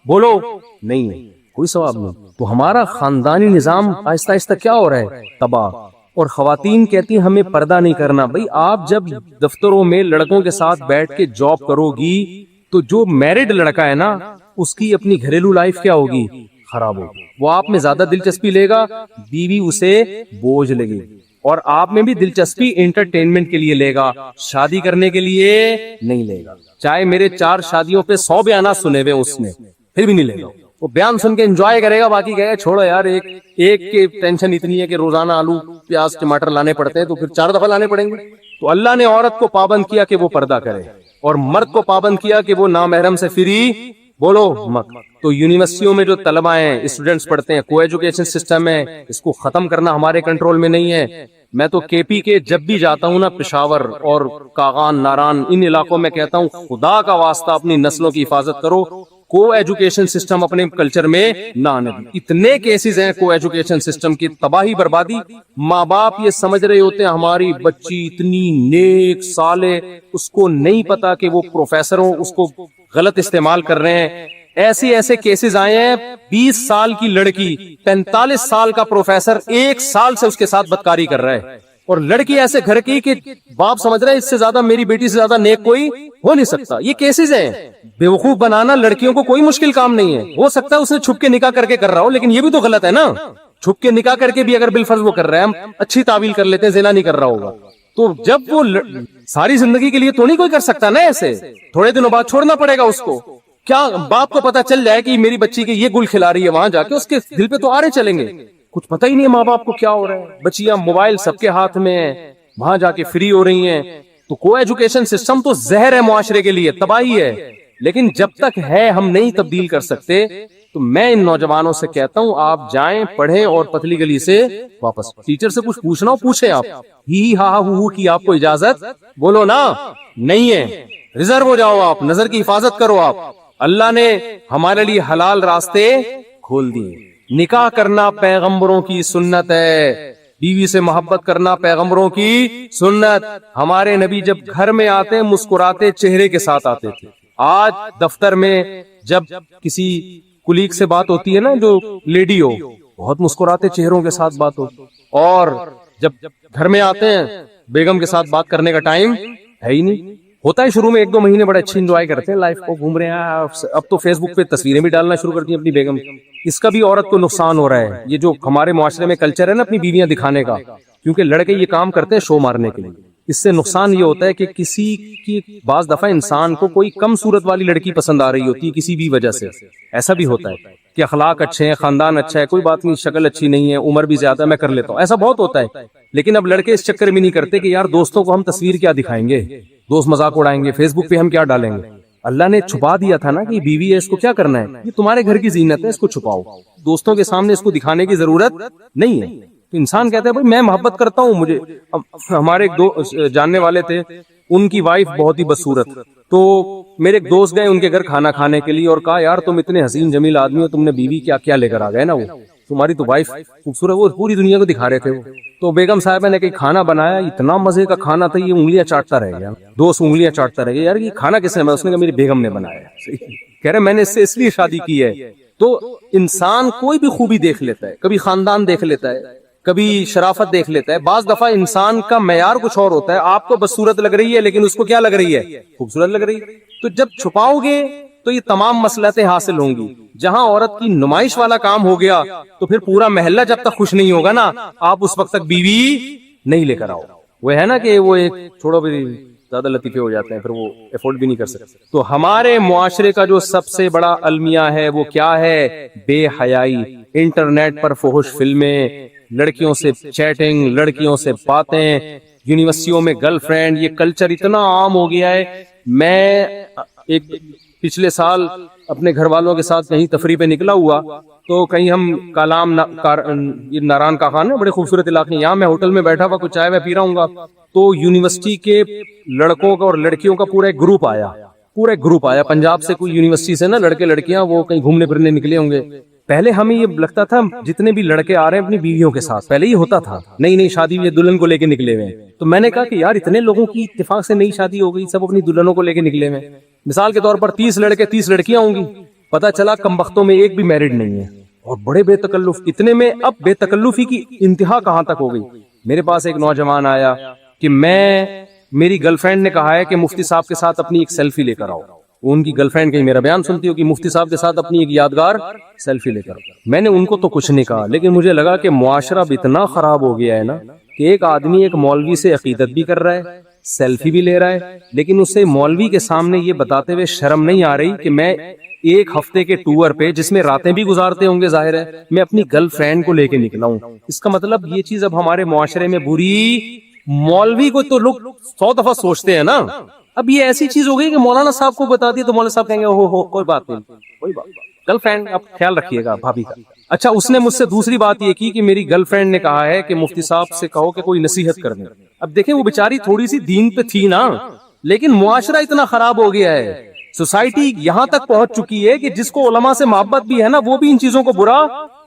بولو نہیں ہے, کوئی ثواب نہیں. تو ہمارا خاندانی نظام آہستہ آہستہ کیا ہو رہا ہے, تباہ. اور خواتین کہتی ہیں ہمیں پردہ نہیں کرنا. بھائی آپ جب دفتروں میں لڑکوں کے ساتھ بیٹھ کے جاب کرو گی تو جو میرڈ لڑکا ہے نا, اس کی اپنی گھریلو لائف کیا ہوگی, خراب ہوگی. وہ آپ میں زیادہ دلچسپی لے گا, بیوی اسے بوجھ لگے گی. اور آپ میں بھی دلچسپی انٹرٹینمنٹ کے لیے لے گا, شادی کرنے کے لیے نہیں لے گا. چاہے میرے 4 شادیوں پہ 100 بیانات سنے ہوئے اس نے, پھر بھی نہیں لے گا. وہ بیان سن کے انجوائے کرے گا, باقی کہے گا چھوڑو یار, ایک کی ٹینشن اتنی ہے کہ روزانہ آلو پیاز ٹماٹر لانے پڑتے ہیں تو پھر 4 دفعہ لانے پڑیں گے. تو اللہ نے عورت کو پابند کیا کہ وہ پردہ کرے, اور مرد کو پابند کیا کہ وہ نامحرم سے فری بولو مت. تو یونیورسٹیوں میں جو طلبہ ہیں, اسٹوڈنٹس پڑھتے ہیں, کو ایجوکیشن سسٹم ہے, اس کو ختم کرنا ہمارے کنٹرول میں نہیں ہے. میں تو کے پی کے جب بھی جاتا ہوں نا, پشاور اور کاغان, ناران, ان علاقوں میں کہتا ہوں خدا کا واسطہ اپنی نسلوں کی حفاظت کرو, کو ایجوکیشن سسٹم اپنے کلچر میں نہ آنے دیں. اتنے کیسز ہیں کو ایجوکیشن سسٹم کی تباہی بربادی. ماں باپ یہ سمجھ رہے ہوتے ہیں ہماری بچی اتنی نیک صالح, اس کو نہیں پتا کہ وہ پروفیسروں اس کو غلط استعمال کر رہے ہیں. ایسے کیسز آئے ہیں, 20 سال کی لڑکی 45 سال کا پروفیسر 1 سال سے اس کے ساتھ بدکاری کر رہا ہے, اور لڑکی ایسے گھر کی کہ باپ سمجھ رہے ہیں اس سے زیادہ میری بیٹی سے زیادہ نیک کوئی ہو نہیں سکتا. یہ کیسز ہیں. بیوقوف بنانا لڑکیوں کو کوئی مشکل کام نہیں ہے. ہو سکتا ہے اس نے چھپ کے نکاح کر کے کر رہا ہو, لیکن یہ بھی تو غلط ہے نا. چھپ کے نکاح کر کے بھی اگر بالفرض وہ کر رہا ہے, ہم اچھی تعویل کر لیتے ہیں زنا نہیں کر رہا ہوگا, تو جب وہ ساری زندگی کے لیے تو نہیں کوئی کر سکتا نا ایسے, تھوڑے دنوں بعد چھوڑنا پڑے گا اس کو. کیا باپ کو پتا چل جائے کہ میری بچی کے یہ گل کھلا رہی ہے, وہاں جا کے اس کے دل پہ تو آرے چلیں گے. کچھ پتہ ہی نہیں ہے ماں باپ کو کیا ہو رہا ہے. بچیاں موبائل سب کے ہاتھ میں ہیں, وہاں جا کے فری ہو رہی ہیں. تو کو ایجوکیشن سسٹم تو زہر ہے معاشرے کے لیے, تباہی ہے. لیکن جب تک ہے ہم نہیں تبدیل کر سکتے. تو میں ان نوجوانوں سے کہتا ہوں آپ جائیں, پڑھیں, اور پتلی گلی سے واپس. ٹیچر سے کچھ پوچھنا ہو پوچھیں, آپ ہی ہا ہو کی آپ کو اجازت بولو نا نہیں ہے. ریزرو ہو جاؤ, آپ نظر کی حفاظت کرو. آپ اللہ نے ہمارے لیے حلال راستے کھول دیے. نکاح کرنا پیغمبروں کی سنت ہے, بیوی سے محبت کرنا پیغمبروں کی سنت. ہمارے نبی جب گھر میں آتے مسکراتے چہرے کے ساتھ آتے تھے. آج دفتر میں جب کسی کلیگ سے بات ہوتی ہے نا, جو لیڈی ہو, بہت مسکراتے چہروں کے ساتھ بات ہوتی, اور جب گھر میں آتے ہیں بیگم کے ساتھ بات کرنے کا ٹائم ہے ہی نہیں. ہوتا ہے شروع میں 1-2 مہینے بڑے اچھی انجوائے کرتے ہیں لائف کو, گھوم رہے ہیں. اب تو فیس بک پہ تصویریں بھی ڈالنا شروع کرتی ہیں اپنی بیگم. اس کا بھی عورت کو نقصان ہو رہا ہے. یہ جو ہمارے معاشرے میں کلچر ہے نا اپنی بیویاں دکھانے کا, کیونکہ لڑکے یہ کام کرتے ہیں شو مارنے کے لیے. اس سے نقصان یہ ہوتا ہے کہ کسی کی بعض دفعہ انسان کو کوئی کم صورت والی لڑکی پسند آ رہی ہوتی ہے کسی بھی وجہ سے. ایسا بھی ہوتا ہے کہ اخلاق اچھے ہیں, خاندان اچھا ہے, کوئی بات نہیں, شکل اچھی نہیں ہے, عمر بھی زیادہ, میں کر لیتا ہوں. ایسا بہت ہوتا ہے. لیکن اب لڑکے اس چکر میں نہیں کرتے کہ یار دوستوں کو ہم تصویر کیا دکھائیں گے, دوست مذاق اڑائیں گے, فیس بک پہ ہم کیا ڈالیں گے. اللہ نے چھپا دیا تھا نا کہ یہ بیوی ہے, اس کو کیا کرنا ہے, یہ تمہارے گھر کی زینت ہے, اس کو چھپاؤ. دوستوں کے سامنے اس کو دکھانے کی ضرورت نہیں ہے. تو انسان کہتا ہے بھائی میں محبت کرتا ہوں. مجھے ہمارے ایک جاننے والے تھے, ان کی وائف بہت ہی بدصورت, تو میرے ایک دوست گئے ان کے گھر کھانا کھانے کے لیے, اور کہا یار تم اتنے حسین جمیل آدمی ہو, تم نے بیوی کیا کیا لے کر آ گئے نا, وہ تمہاری تو وائف خوبصورت, وہ پوری دنیا کو دکھا رہے تھے. وہ تو بیگم صاحبہ نے کہیں کھانا بنایا, اتنا مزے کا کھانا تھا, یہ انگلیاں چاٹتا رہ گیا, دوست انگلیاں چاٹتا رہ گیا. یار یہ کھانا کس نے بنایا؟ اس نے کہا میری بیگم نے بنایا. کہہ رہے میں نے اس سے اس لیے شادی کی ہے. تو انسان کوئی بھی خوبی دیکھ لیتا ہے, کبھی خاندان دیکھ لیتا ہے, کبھی شرافت دیکھ لیتا ہے. بعض دفعہ انسان کا معیار کچھ اور ہوتا ہے. آپ کو بدصورت لگ رہی ہے لیکن اس کو کیا لگ رہی ہے, خوبصورت لگ رہی ہے. تو جب چھپاؤ گے تو یہ تمام مصلحتیں حاصل ہوں گی. جہاں عورت کی نمائش والا کام ہو گیا تو پھر پورا محلہ جب تک خوش نہیں ہوگا نا, آپ اس وقت تک بیوی نہیں لے کر آؤ. وہ ہے نا کہ وہ ایک چھوڑو بھی زیادہ لطیفے ہو جاتے ہیں, پھر وہ افورڈ بھی نہیں کر سکتے. تو ہمارے معاشرے کا جو سب سے بڑا المیہ ہے وہ کیا ہے, بے حیائی. انٹرنیٹ پر فحش فلمیں, لڑکیوں سے چیٹنگ, لڑکیوں سے باتیں, یونیورسٹیوں میں گرل فرینڈ, یہ کلچر اتنا عام ہو گیا ہے. میں ایک پچھلے سال اپنے گھر والوں کے ساتھ کہیں تفریح پہ نکلا ہوا, تو کہیں ہم کالام ناران کا خان ہے, بڑے خوبصورت علاقے, یہاں میں ہوٹل میں بیٹھا ہوا کچھ چائے میں پی رہا ہوں گا, تو یونیورسٹی کے لڑکوں کا اور لڑکیوں کا پورا ایک گروپ آیا, پنجاب سے کوئی یونیورسٹی سے نا لڑکے لڑکیاں, وہ کہیں گھومنے پھرنے نکلے ہوں گے. پہلے ہمیں یہ لگتا تھا جتنے بھی لڑکے آ رہے ہیں اپنی بیویوں کے ساتھ, پہلے یہ ہوتا تھا نئی شادی میں دلہن کو لے کے نکلے ہوئے. تو میں نے کہا کہ یار اتنے لوگوں کی اتفاق سے نئی شادی ہو گئی, سب اپنی دلہنوں کو لے کے نکلے ہوئے. مثال کے طور پر 30 لڑکے 30 لڑکیاں ہوں گی, پتا چلا کم بختوں میں ایک بھی میرڈ نہیں ہے, اور بڑے بے تکلف. اتنے میں اب بے تکلفی کی انتہا کہاں تک ہو گئی. میرے پاس ایک نوجوان آیا کہ میری گرل فرینڈ نے کہا ہے کہ مفتی صاحب کے ساتھ اپنی ایک سیلفی لے کر آؤ. ان کی گرل فرینڈ کہیں میرا بیان سنتی ہو کہ مفتی صاحب کے ساتھ اپنی ایک یادگار سیلفی لے کر. میں نے ان کو تو کچھ نہیں کہا, لیکن مجھے لگا کہ معاشرہ اب اتنا خراب ہو گیا ہے نا کہ ایک آدمی ایک مولوی سے عقیدت بھی کر رہا ہے, سیلفی بھی لے رہا ہے، لیکن اسے مولوی کے سامنے یہ بتاتے ہوئے شرم نہیں آ رہی کہ میں ایک ہفتے کے ٹور پہ، جس میں راتیں بھی گزارتے ہوں گے ظاہر ہے، میں اپنی گرل فرینڈ کو لے کے نکلا ہوں. اس کا مطلب یہ چیز اب ہمارے معاشرے میں بری. مولوی کو تو لوگ 100 دفعہ سوچتے ہیں نا. اب یہ ایسی چیز ہو گئی کہ مولانا صاحب کو بتا دی تو مولانا صاحب کہیں گے ہو کوئی بات نہیں، کوئی بات. گرل فرینڈ اب خیال رکھیے گا بھابھی کا. اچھا، اس نے مجھ سے دوسری بات یہ کی کہ میری گرل فرینڈ نے کہا ہے کہ مفتی صاحب سے کہو کہ کوئی نصیحت کر دیں. اب دیکھیں وہ بیچاری تھوڑی سی دین پہ تھی نا، لیکن معاشرہ اتنا خراب ہو گیا ہے، سوسائٹی یہاں تک پہنچ چکی ہے کہ جس کو علماء سے محبت بھی ہے نا، وہ بھی ان چیزوں کو برا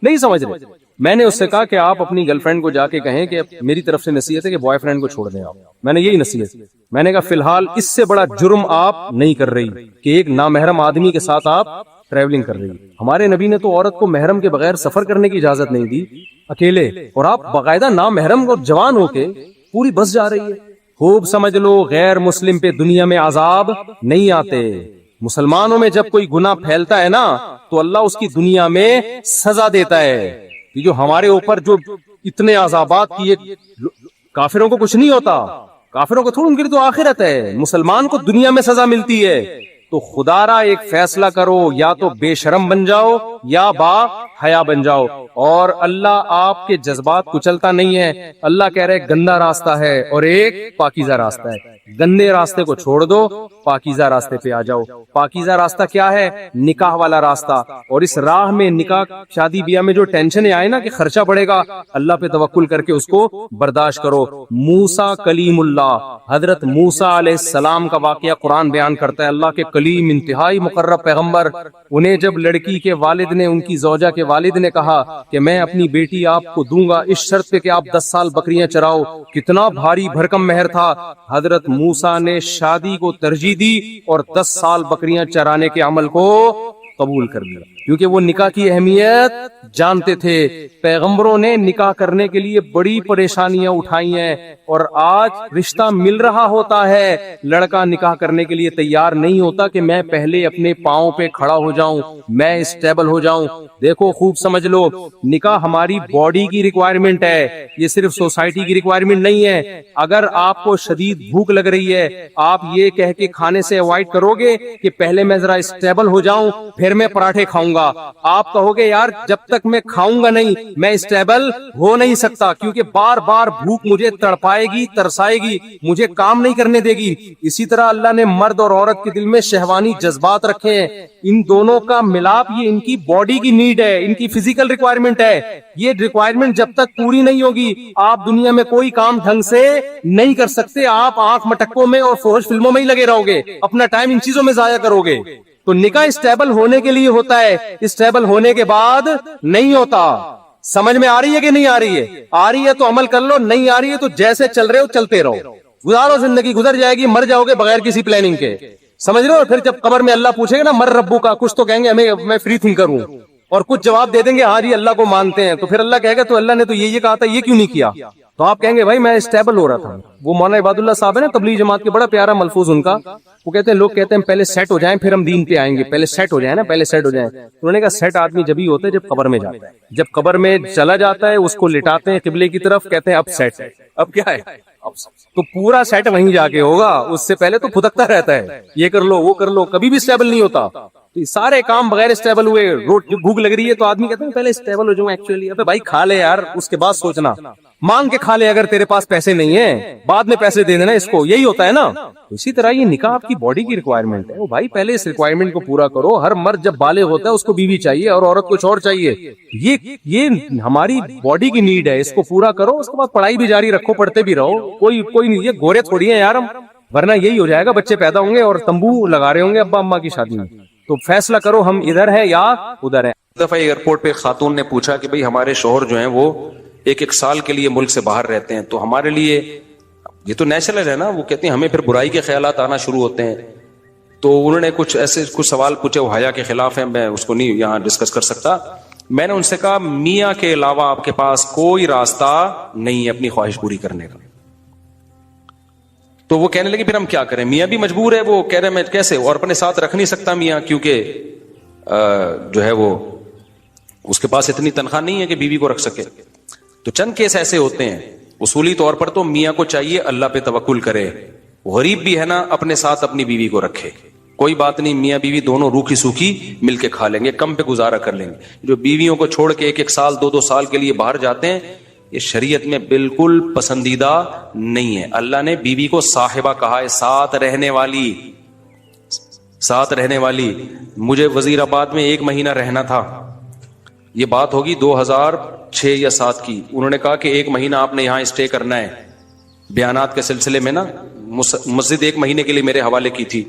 نہیں سمجھ رہے. میں نے اس سے کہا کہ آپ اپنی گرل فرینڈ کو جا کے کہیں کہ میری طرف سے نصیحت ہے کہ بوائے فرینڈ کو چھوڑ دیں آپ. میں نے یہی نصیحت. میں نے کہا فی الحال اس سے بڑا جرم آپ نہیں کر رہی کہ ایک نامحرم آدمی کے ساتھ آپ ٹریولنگ کر رہی. ہمارے نبی نے تو عورت کو محرم کے بغیر سفر کرنے کی اجازت نہیں دی اکیلے، اور آپ باقاعدہ نامحرم اور جوان ہو کے پوری بس جا رہی ہے. خوب سمجھ لو، غیر مسلم پہ دنیا میں عذاب نہیں آتے. مسلمانوں میں جب کوئی گناہ پھیلتا ہے نا تو اللہ اس کی دنیا میں سزا دیتا ہے. یہ جو ہمارے اوپر جو اتنے عذابات کیے، کافروں کو کچھ نہیں ہوتا، کافروں کو تھوڑا، ان کے لیے تو آخرت ہے. مسلمان کو دنیا میں سزا ملتی ہے. تو خدا را ایک فیصلہ کرو، یا تو بے شرم بن جاؤ یا با حیا بن جاؤ. اور اللہ آپ کے جذبات کچلتا نہیں ہے. اللہ کہہ رہے گندا راستہ ہے اور ایک پاکیزہ راستہ ہے. گندے راستے کو چھوڑ دو، پاکیزہ راستے پہ آ جاؤ. پاکیزہ راستہ کیا ہے؟ نکاح والا راستہ. اور اس راہ میں نکاح شادی بیاہ میں جو ٹینشن آئے نا کہ خرچہ بڑھے گا، اللہ پہ توکل کر کے اس کو برداشت کرو. موسیٰ کلیم اللہ، حضرت موسیٰ علیہ السلام کا واقعہ قرآن بیان کرتا ہے. اللہ کے کلیم، انتہائی مقرب پیغمبر، انہیں جب لڑکی کے والد نے، ان کی زوجہ کے والد نے کہا کہ میں اپنی بیٹی آپ کو دوں گا اس شرط پہ کہ آپ 10 سال بکریاں چراؤ، کتنا بھاری بھرکم مہر تھا. حضرت موسیٰ نے شادی کو ترجیح دی اور 10 سال بکریاں چرانے کے عمل کو قبول کر لیا، کیونکہ وہ نکاح کی اہمیت جانتے تھے. پیغمبروں نے نکاح کرنے کے لیے بڑی پریشانیاں اٹھائی ہیں، اور آج رشتہ مل رہا ہوتا ہے، لڑکا نکاح کرنے کے لیے تیار نہیں ہوتا کہ میں پہلے اپنے پاؤں پہ کھڑا ہو جاؤں، میں اسٹیبل ہو جاؤں. دیکھو خوب سمجھ لو، نکاح ہماری باڈی کی ریکوائرمنٹ ہے، یہ صرف سوسائٹی کی ریکوائرمنٹ نہیں ہے. اگر آپ کو شدید بھوک لگ رہی ہے، آپ یہ کہہ کے کھانے سے اوائڈ کرو گے کہ پہلے میں ذرا اسٹیبل ہو جاؤں پھر میں پراٹھے کھاؤں گا. آپ کہو گے یار جب تک میں کھاؤں گا نہیں میں اسٹیبل ہو نہیں سکتا، کیونکہ بار بار بھوک مجھے تڑپائے گی، ترسائے گی، مجھے کام نہیں کرنے دے گی. اسی طرح اللہ نے مرد اور عورت کے دل میں شہوانی جذبات رکھے ہیں. ان دونوں کا ملاپ یہ ان کی باڈی کی نیڈ ہے، ان کی فزیکل ریکوائرمنٹ ہے. یہ ریکوائرمنٹ جب تک پوری نہیں ہوگی آپ دنیا میں کوئی کام ڈھنگ سے نہیں کر سکتے. آپ آنکھ مٹکوں میں اور فوج فلموں میں ہی لگے رہو گے، اپنا ٹائم ان چیزوں میں ضائع کرو گے. تو نکاح اسٹیبل ہونے کے لیے ہوتا ہے، اسٹیبل ہونے کے بعد نہیں ہوتا. سمجھ میں آ رہی ہے کہ نہیں آ رہی ہے؟ آ رہی ہے تو عمل کر لو، نہیں آ رہی ہے تو جیسے چل رہے ہو چلتے رہو. گزارو، زندگی گزر جائے گی، مر جاؤ گے بغیر کسی پلاننگ کے. سمجھ رہے ہو؟ پھر جب قبر میں اللہ پوچھے گا نا مر ربو کا، کچھ تو کہیں گے میں فری تھنکر ہوں، اور کچھ جواب دے دیں گے ہاں جی اللہ کو مانتے ہیں. تو پھر اللہ کہے گا تو اللہ نے تو یہ کہا تھا، یہ کیوں نہیں کیا؟ تو آپ کہیں گے بھائی میں اسٹیبل ہو رہا تھا. وہ مولانا عباد اللہ صاحب ہے نا تبلیغ جماعت کے، بڑا پیارا ملفوظ ان کا. وہ کہتے ہیں لوگ کہتے ہیں پہلے سیٹ ہو جائیں پھر ہم دین پہ آئیں گے، پہلے سیٹ ہو جائیں نا، پہلے سیٹ ہو جائیں. انہوں نے کہا سیٹ آدمی جبھی ہوتا ہے جب قبر میں جاتا ہے. جب قبر میں چلا جاتا ہے اس کو لٹاتے ہیں قبلے کی طرف، کہتے ہیں اب سیٹ ہے. اب کیا ہے؟ تو پورا سیٹ وہیں جا کے ہوگا، اس سے پہلے تو پھدکتا رہتا ہے، یہ کر لو وہ کر لو، کبھی بھی اسٹیبل نہیں ہوتا. تو یہ سارے کام بغیر اسٹیبل ہوئے. بھوک لگ رہی ہے تو آدمی کہتا ہے پہلے اسٹیبل ہو جاؤں. ایکچولی ابے بھائی کھا لے یار، اس کے بعد سوچنا. مانگ کے کھا لے اگر تیرے پاس پیسے نہیں ہیں، بعد میں پیسے دے دینا اس کو. یہی ہوتا ہے نا. اسی طرح یہ نکاح آپ کی باڈی کی ریکوائرمنٹ ہے. وہ بھائی پہلے اس ریکوائرمنٹ کو پورا کرو. ہر مرد جب بالغ ہوتا ہے اس کو بیوی چاہیے اور عورت کچھ اور چاہیے. یہ ہماری باڈی کی نیڈ ہے، اس کو پورا کرو. اس کے بعد پڑھائی بھی جاری رکھو، پڑھتے بھی رہو. کوئی نہیں، یہ گورے تھوڑی ہیں یار ہم، ورنہ یہی ہو جائے گا، بچے پیدا ہوں گے اور تمبو لگا رہے ہوں گے ابا اماں کی شادی میں. تو فیصلہ کرو ہم ادھر ہے یا ادھر ہے. دفعہ ایئرپورٹ پہ خاتون نے پوچھا کہ بھئی ہمارے شوہر جو ہیں وہ ایک سال کے لیے ملک سے باہر رہتے ہیں، تو ہمارے لیے یہ تو نیچرل ہے نا. وہ کہتے ہیں ہمیں پھر برائی کے خیالات آنا شروع ہوتے ہیں. تو انہوں نے کچھ سوال پوچھے، وہ حیا کے خلاف ہیں، میں اس کو نہیں یہاں ڈسکس کر سکتا. میں نے ان سے کہا میاں کے علاوہ آپ کے پاس کوئی راستہ نہیں ہے اپنی خواہش پوری کرنے کا. تو وہ کہنے لگے پھر ہم کیا کریں؟ میاں بھی مجبور ہے. وہ کہہ رہے میں کیسے، اور اپنے ساتھ رکھ نہیں سکتا میاں، کیونکہ جو ہے وہ اس کے پاس اتنی تنخواہ نہیں ہے کہ بیوی کو رکھ سکے. تو چند کیس ایسے ہوتے ہیں. اصولی طور پر تو میاں کو چاہیے اللہ پہ توکل کرے، غریب بھی ہے نا اپنے ساتھ اپنی بیوی کو رکھے, کوئی بات نہیں, میاں بیوی دونوں روکھی سوکھی مل کے کھا لیں گے, کم پہ گزارا کر لیں گے. جو بیویوں کو چھوڑ کے 1-1 سال 2-2 سال کے لیے باہر جاتے ہیں, یہ شریعت میں بالکل پسندیدہ نہیں ہے. اللہ نے بیوی کو صاحبہ کہا ہے, ساتھ رہنے والی. مجھے وزیر آباد میں 1 مہینہ رہنا تھا, یہ بات ہوگی 2006 یا 2007 کی. انہوں نے کہا کہ 1 مہینہ آپ نے یہاں اسٹے کرنا ہے. بیانات کے سلسلے میں نا مسجد 1 مہینے کے لیے میرے حوالے کی تھی,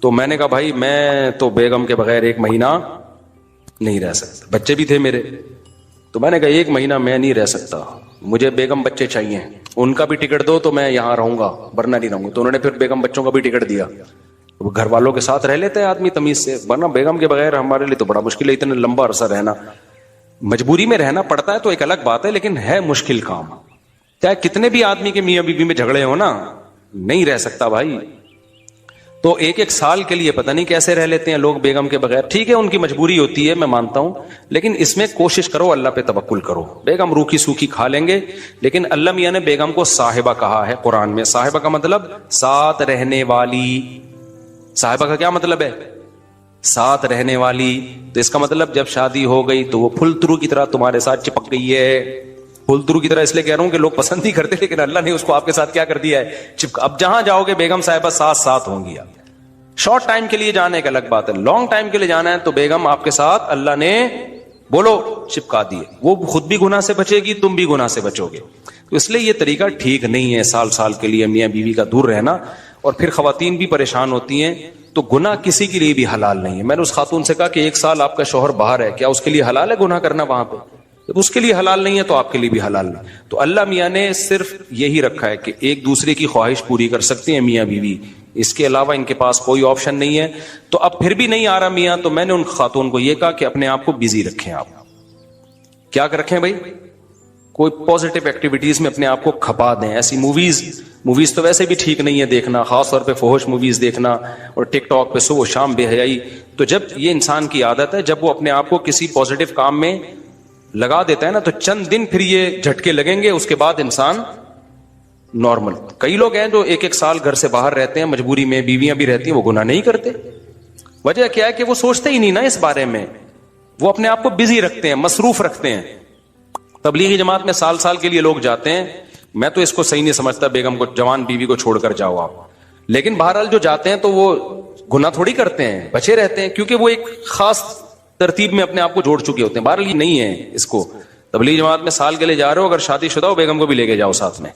تو میں نے کہا بھائی میں تو بیگم کے بغیر 1 مہینہ نہیں رہ سکتا, بچے بھی تھے میرے, تو میں نے کہا 1 مہینہ میں نہیں رہ سکتا, مجھے بیگم بچے چاہیے, ان کا بھی ٹکٹ دو تو میں یہاں رہوں گا ورنہ نہیں رہوں گا. تو انہوں نے پھر بیگم بچوں کا بھی ٹکٹ دیا. گھر والوں کے ساتھ رہ لیتے ہیں آدمی تمیز سے, ورنہ بیگم کے بغیر ہمارے لیے تو بڑا مشکل ہے, اتنا لمبا عرصہ رہنا. مجبوری میں رہنا پڑتا ہے تو ایک الگ بات ہے, لیکن ہے مشکل کام. چاہے کتنے بھی آدمی کے میاں بیوی میں جھگڑے ہو نا, نہیں رہ سکتا بھائی. تو 1-1 سال کے لیے پتہ نہیں کیسے رہ لیتے ہیں لوگ بیگم کے بغیر. ٹھیک ہے ان کی مجبوری ہوتی ہے, میں مانتا ہوں, لیکن اس میں کوشش کرو اللہ پہ توکل کرو. بیگم روکھی سوکھی کھا لیں گے, لیکن اللہ میاں نے بیگم کو صاحبہ کہا ہے قرآن میں. صاحبہ کا مطلب ساتھ رہنے والی. صاحبہ کا کیا مطلب ہے؟ ساتھ رہنے والی. تو اس کا مطلب جب شادی ہو گئی تو وہ پھل ترو کی طرح تمہارے ساتھ چپک گئی ہے. پھل ترو کی طرح اس لیے کہہ رہا ہوں کہ لوگ پسند ہی کرتے, لیکن اللہ نے اس کو آپ کے ساتھ کیا کر دیا ہے, چپکا. اب جہاں جاؤ گے بیگم صاحبہ ساتھ ہوں گی. شارٹ ٹائم کے لیے جانے کا الگ بات ہے, لانگ ٹائم کے لیے جانا ہے تو بیگم آپ کے ساتھ اللہ نے بولو چپکا دیے. وہ خود بھی گناہ سے بچے گی, تم بھی گناہ سے بچو گے. تو اس لیے یہ طریقہ ٹھیک نہیں ہے سال کے لیے میاں بیوی کا دور رہنا. اور پھر خواتین بھی پریشان ہوتی ہیں, تو گناہ کسی کے لیے بھی حلال نہیں ہے. میں نے اس خاتون سے کہا کہ 1 سال آپ کا شوہر باہر ہے, کیا اس کے لیے حلال ہے گناہ کرنا وہاں پہ؟ جب اس کے لیے حلال نہیں ہے تو آپ کے لیے بھی حلال نہیں. تو اللہ میاں نے صرف یہی رکھا ہے کہ ایک دوسرے کی خواہش پوری کر سکتے ہیں میاں بیوی, اس کے علاوہ ان کے پاس کوئی آپشن نہیں ہے. تو اب پھر بھی نہیں آ رہا میاں, تو میں نے ان خاتون کو یہ کہا کہ اپنے آپ کو بزی رکھیں. آپ کیا رکھیں بھائی؟ کوئی پازیٹیو ایکٹیویٹیز میں اپنے آپ کو کھپا دیں. ایسی موویز تو ویسے بھی ٹھیک نہیں ہے دیکھنا, خاص طور پہ فحش موویز دیکھنا, اور ٹک ٹاک پہ صبح و شام بے حیائی. تو جب یہ انسان کی عادت ہے, جب وہ اپنے آپ کو کسی پازیٹیو کام میں لگا دیتا ہے نا, تو چند دن پھر یہ جھٹکے لگیں گے, اس کے بعد انسان نارمل. کئی لوگ ہیں جو 1-1 سال گھر سے باہر رہتے ہیں, مجبوری میں بیویاں بھی رہتی ہیں, وہ گناہ نہیں کرتے. وجہ کیا ہے کہ وہ سوچتے ہی نہیں نا اس بارے میں, وہ اپنے آپ کو بزی رکھتے ہیں, مصروف رکھتے ہیں. تبلیغی جماعت میں سال کے لیے لوگ جاتے ہیں, میں تو اس کو صحیح نہیں سمجھتا بیگم کو, جوان بیوی کو چھوڑ کر جاؤ آپ. لیکن بہرحال جو جاتے ہیں تو وہ گناہ تھوڑی کرتے ہیں, بچے رہتے ہیں, کیونکہ وہ ایک خاص ترتیب میں اپنے آپ کو جوڑ چکے ہوتے ہیں. بہرحال یہ نہیں ہے اس کو. تبلیغی جماعت میں سال کے لیے جا رہے ہو, اگر شادی شدہ ہو بیگم کو بھی لے کے جاؤ ساتھ میں.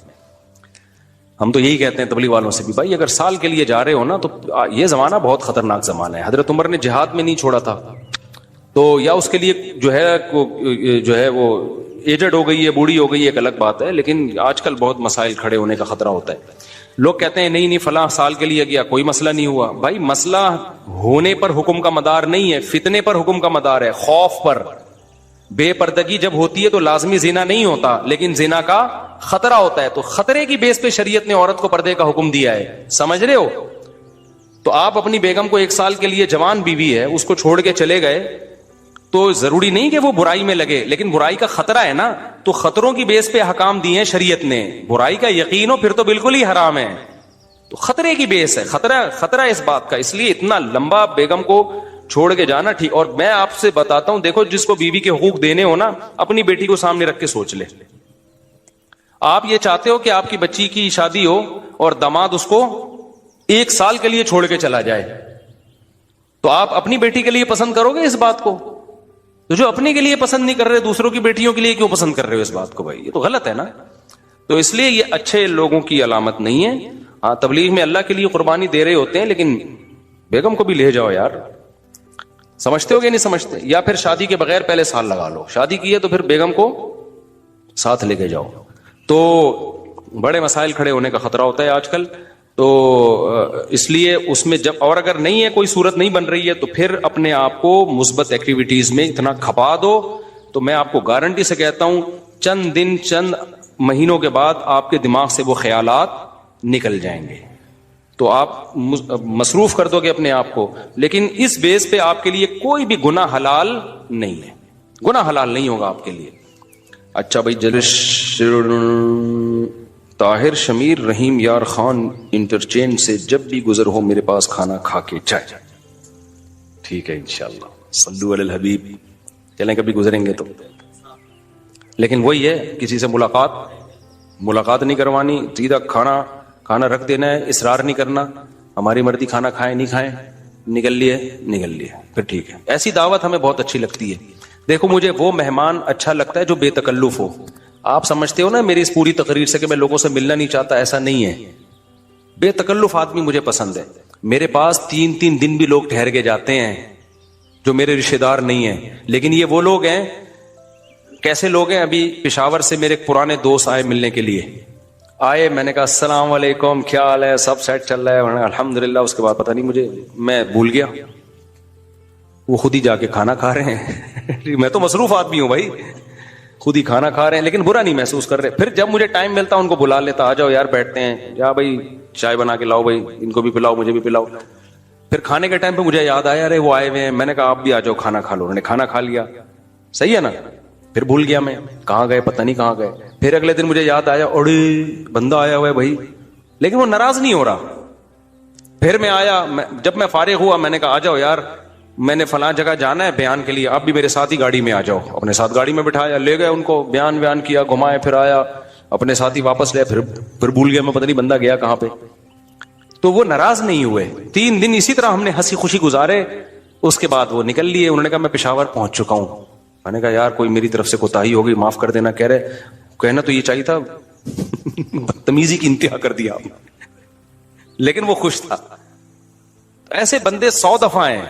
ہم تو یہی کہتے ہیں تبلیغ والوں سے بھی, بھائی اگر سال کے لیے جا رہے ہو نا, تو یہ زمانہ بہت خطرناک زمانہ ہے. حضرت عمر نے جہاد میں نہیں چھوڑا تھا, تو یا اس کے لیے جو ہے وہ ایجڈ ہو گئی ہے, بوڑھی ہو گئی ہے, ایک الگ بات ہے. لیکن آج کل بہت مسائل کھڑے ہونے کا خطرہ ہوتا ہے. لوگ کہتے ہیں نہیں فلاں سال کے لیے گیا, کوئی مسئلہ نہیں ہوا. بھائی مسئلہ ہونے پر حکم کا مدار نہیں ہے, فتنے پر حکم کا مدار ہے, خوف پر. بے پردگی جب ہوتی ہے تو لازمی زنا نہیں ہوتا, لیکن زنا کا خطرہ ہوتا ہے. تو خطرے کی بیس پہ شریعت نے عورت کو پردے کا حکم دیا ہے, سمجھ رہے ہو؟ تو آپ اپنی بیگم کو 1 سال کے لیے, جوان بیوی ہے, اس کو چھوڑ کے چلے گئے, تو ضروری نہیں کہ وہ برائی میں لگے, لیکن برائی کا خطرہ ہے نا. تو خطروں کی بیس پہ حکام دیے ہیں شریعت نے. برائی کا یقین ہو پھر تو بالکل ہی حرام ہے. تو خطرے کی بیس ہے, خطرہ اس بات کا. اس لیے اتنا لمبا بیگم کو چھوڑ کے جانا ٹھیک. اور میں آپ سے بتاتا ہوں, دیکھو جس کو بیوی کے حقوق دینے ہو نا, اپنی بیٹی کو سامنے رکھ کے سوچ لے. آپ یہ چاہتے ہو کہ آپ کی بچی کی شادی ہو اور داماد اس کو 1 سال کے لیے چھوڑ کے چلا جائے, تو آپ اپنی بیٹی کے لیے پسند کرو گے اس بات کو؟ تو جو اپنے کے لیے پسند نہیں کر رہے, دوسروں کی بیٹیوں کے لیے کیوں پسند کر رہے ہو اس بات کو؟ بھائی یہ تو غلط ہے نا. تو اس لیے یہ اچھے لوگوں کی علامت نہیں ہے. ہاں تبلیغ میں اللہ کے لیے قربانی دے رہے ہوتے ہیں, لیکن بیگم کو بھی لے جاؤ یار. سمجھتے ہو کہ نہیں سمجھتے؟ یا پھر شادی کے بغیر پہلے سال لگا لو, شادی کی ہے تو پھر بیگم کو ساتھ لے کے جاؤ. تو بڑے مسائل کھڑے ہونے کا خطرہ ہوتا ہے آج کل. تو اس لیے اس میں جب, اور اگر نہیں ہے کوئی صورت نہیں بن رہی ہے, تو پھر اپنے آپ کو مثبت ایکٹیویٹیز میں اتنا کھپا دو. تو میں آپ کو گارنٹی سے کہتا ہوں, چند دن چند مہینوں کے بعد آپ کے دماغ سے وہ خیالات نکل جائیں گے. تو آپ مصروف کر دو گے اپنے آپ کو, لیکن اس بیس پہ آپ کے لیے کوئی بھی گناہ حلال نہیں ہے, گناہ حلال نہیں ہوگا آپ کے لیے. اچھا بھائی, طاہر شمیر رحیم یار خان انٹرچینج سے جب بھی گزر ہو میرے پاس کھانا کھا کے جائے. ٹھیک ہے انشاءاللہ. صلو علی الحبیب. چلیں کبھی گزریں گے تو. لیکن وہی ہے, کسی سے ملاقات نہیں کروانی, سیدھا کھانا رکھ دینا ہے, اصرار نہیں کرنا, ہماری مرضی کھانا کھائیں نہیں کھائیں, نکل لیے پھر ٹھیک ہے. ایسی دعوت ہمیں بہت اچھی لگتی ہے. دیکھو مجھے وہ مہمان اچھا لگتا ہے جو بے تکلف ہو. آپ سمجھتے ہو نا میری اس پوری تقریر سے کہ میں لوگوں سے ملنا نہیں چاہتا, ایسا نہیں ہے. بے تکلف آدمی مجھے پسند ہے. میرے پاس 3 دن بھی لوگ ٹھہر کے جاتے ہیں جو میرے رشتے دار نہیں ہیں, لیکن یہ وہ لوگ ہیں. کیسے لوگ ہیں؟ ابھی پشاور سے میرے پرانے دوست آئے ملنے کے لیے. آئے, میں نے کہا السلام علیکم, کیا حال ہے, سب سیٹ چل رہا ہے؟ الحمدللہ. اس کے بعد پتہ نہیں میں بھول گیا, وہ خود ہی جا کے کھانا کھا رہے ہیں. میں تو مصروف آدمی ہوں بھائی, خود ہی کھانا کھا رہے ہیں, لیکن برا نہیں محسوس کر رہے. پھر جب مجھے ٹائم ملتا ان کو بلا لیتا, آ جاؤ یار بیٹھتے ہیں, جا بھائی چائے بنا کے لاؤ, بھائی ان کو بھی پلاؤ مجھے بھی پلاؤ. پھر کھانے کے ٹائم پہ مجھے یاد آیا ارے وہ آئے ہوئے ہیں, میں نے کہا آپ بھی آ جاؤ کھانا کھا لو. انہوں نے کھانا کھا لیا, صحیح ہے نا. پھر بھول گیا میں کہاں گئے, پتہ نہیں کہاں گئے. پھر اگلے دن مجھے یاد آیا اوڑے بندہ آیا ہوا ہے بھائی, لیکن وہ ناراض نہیں ہو رہا. پھر میں آیا, جب میں فارغ ہوا میں نے کہا آ جاؤ یار, میں نے فلاں جگہ جانا ہے بیان کے لیے, آپ بھی میرے ساتھ ہی گاڑی میں آ جاؤ. اپنے ساتھ گاڑی میں بٹھایا, لے گئے ان کو, بیان کیا, گھمائے, پھر آیا اپنے ساتھ ہی واپس لے. پھر بھول گیا میں, پتہ نہیں بندہ گیا کہاں پہ. تو وہ ناراض نہیں ہوئے. 3 دن اسی طرح ہم نے ہنسی خوشی گزارے. اس کے بعد وہ نکل لیے. انہوں نے کہا میں پشاور پہنچ چکا ہوں. میں نے کہا یار کوئی میری طرف سے کوتاہی ہو گئی, معاف کر دینا. کہہ رہے کہنا تو یہ چاہیے تھا, بدتمیزی کی انتہا کر دیا آپ نے. لیکن وہ خوش تھا. ایسے بندے 100 دفعہ ہیں.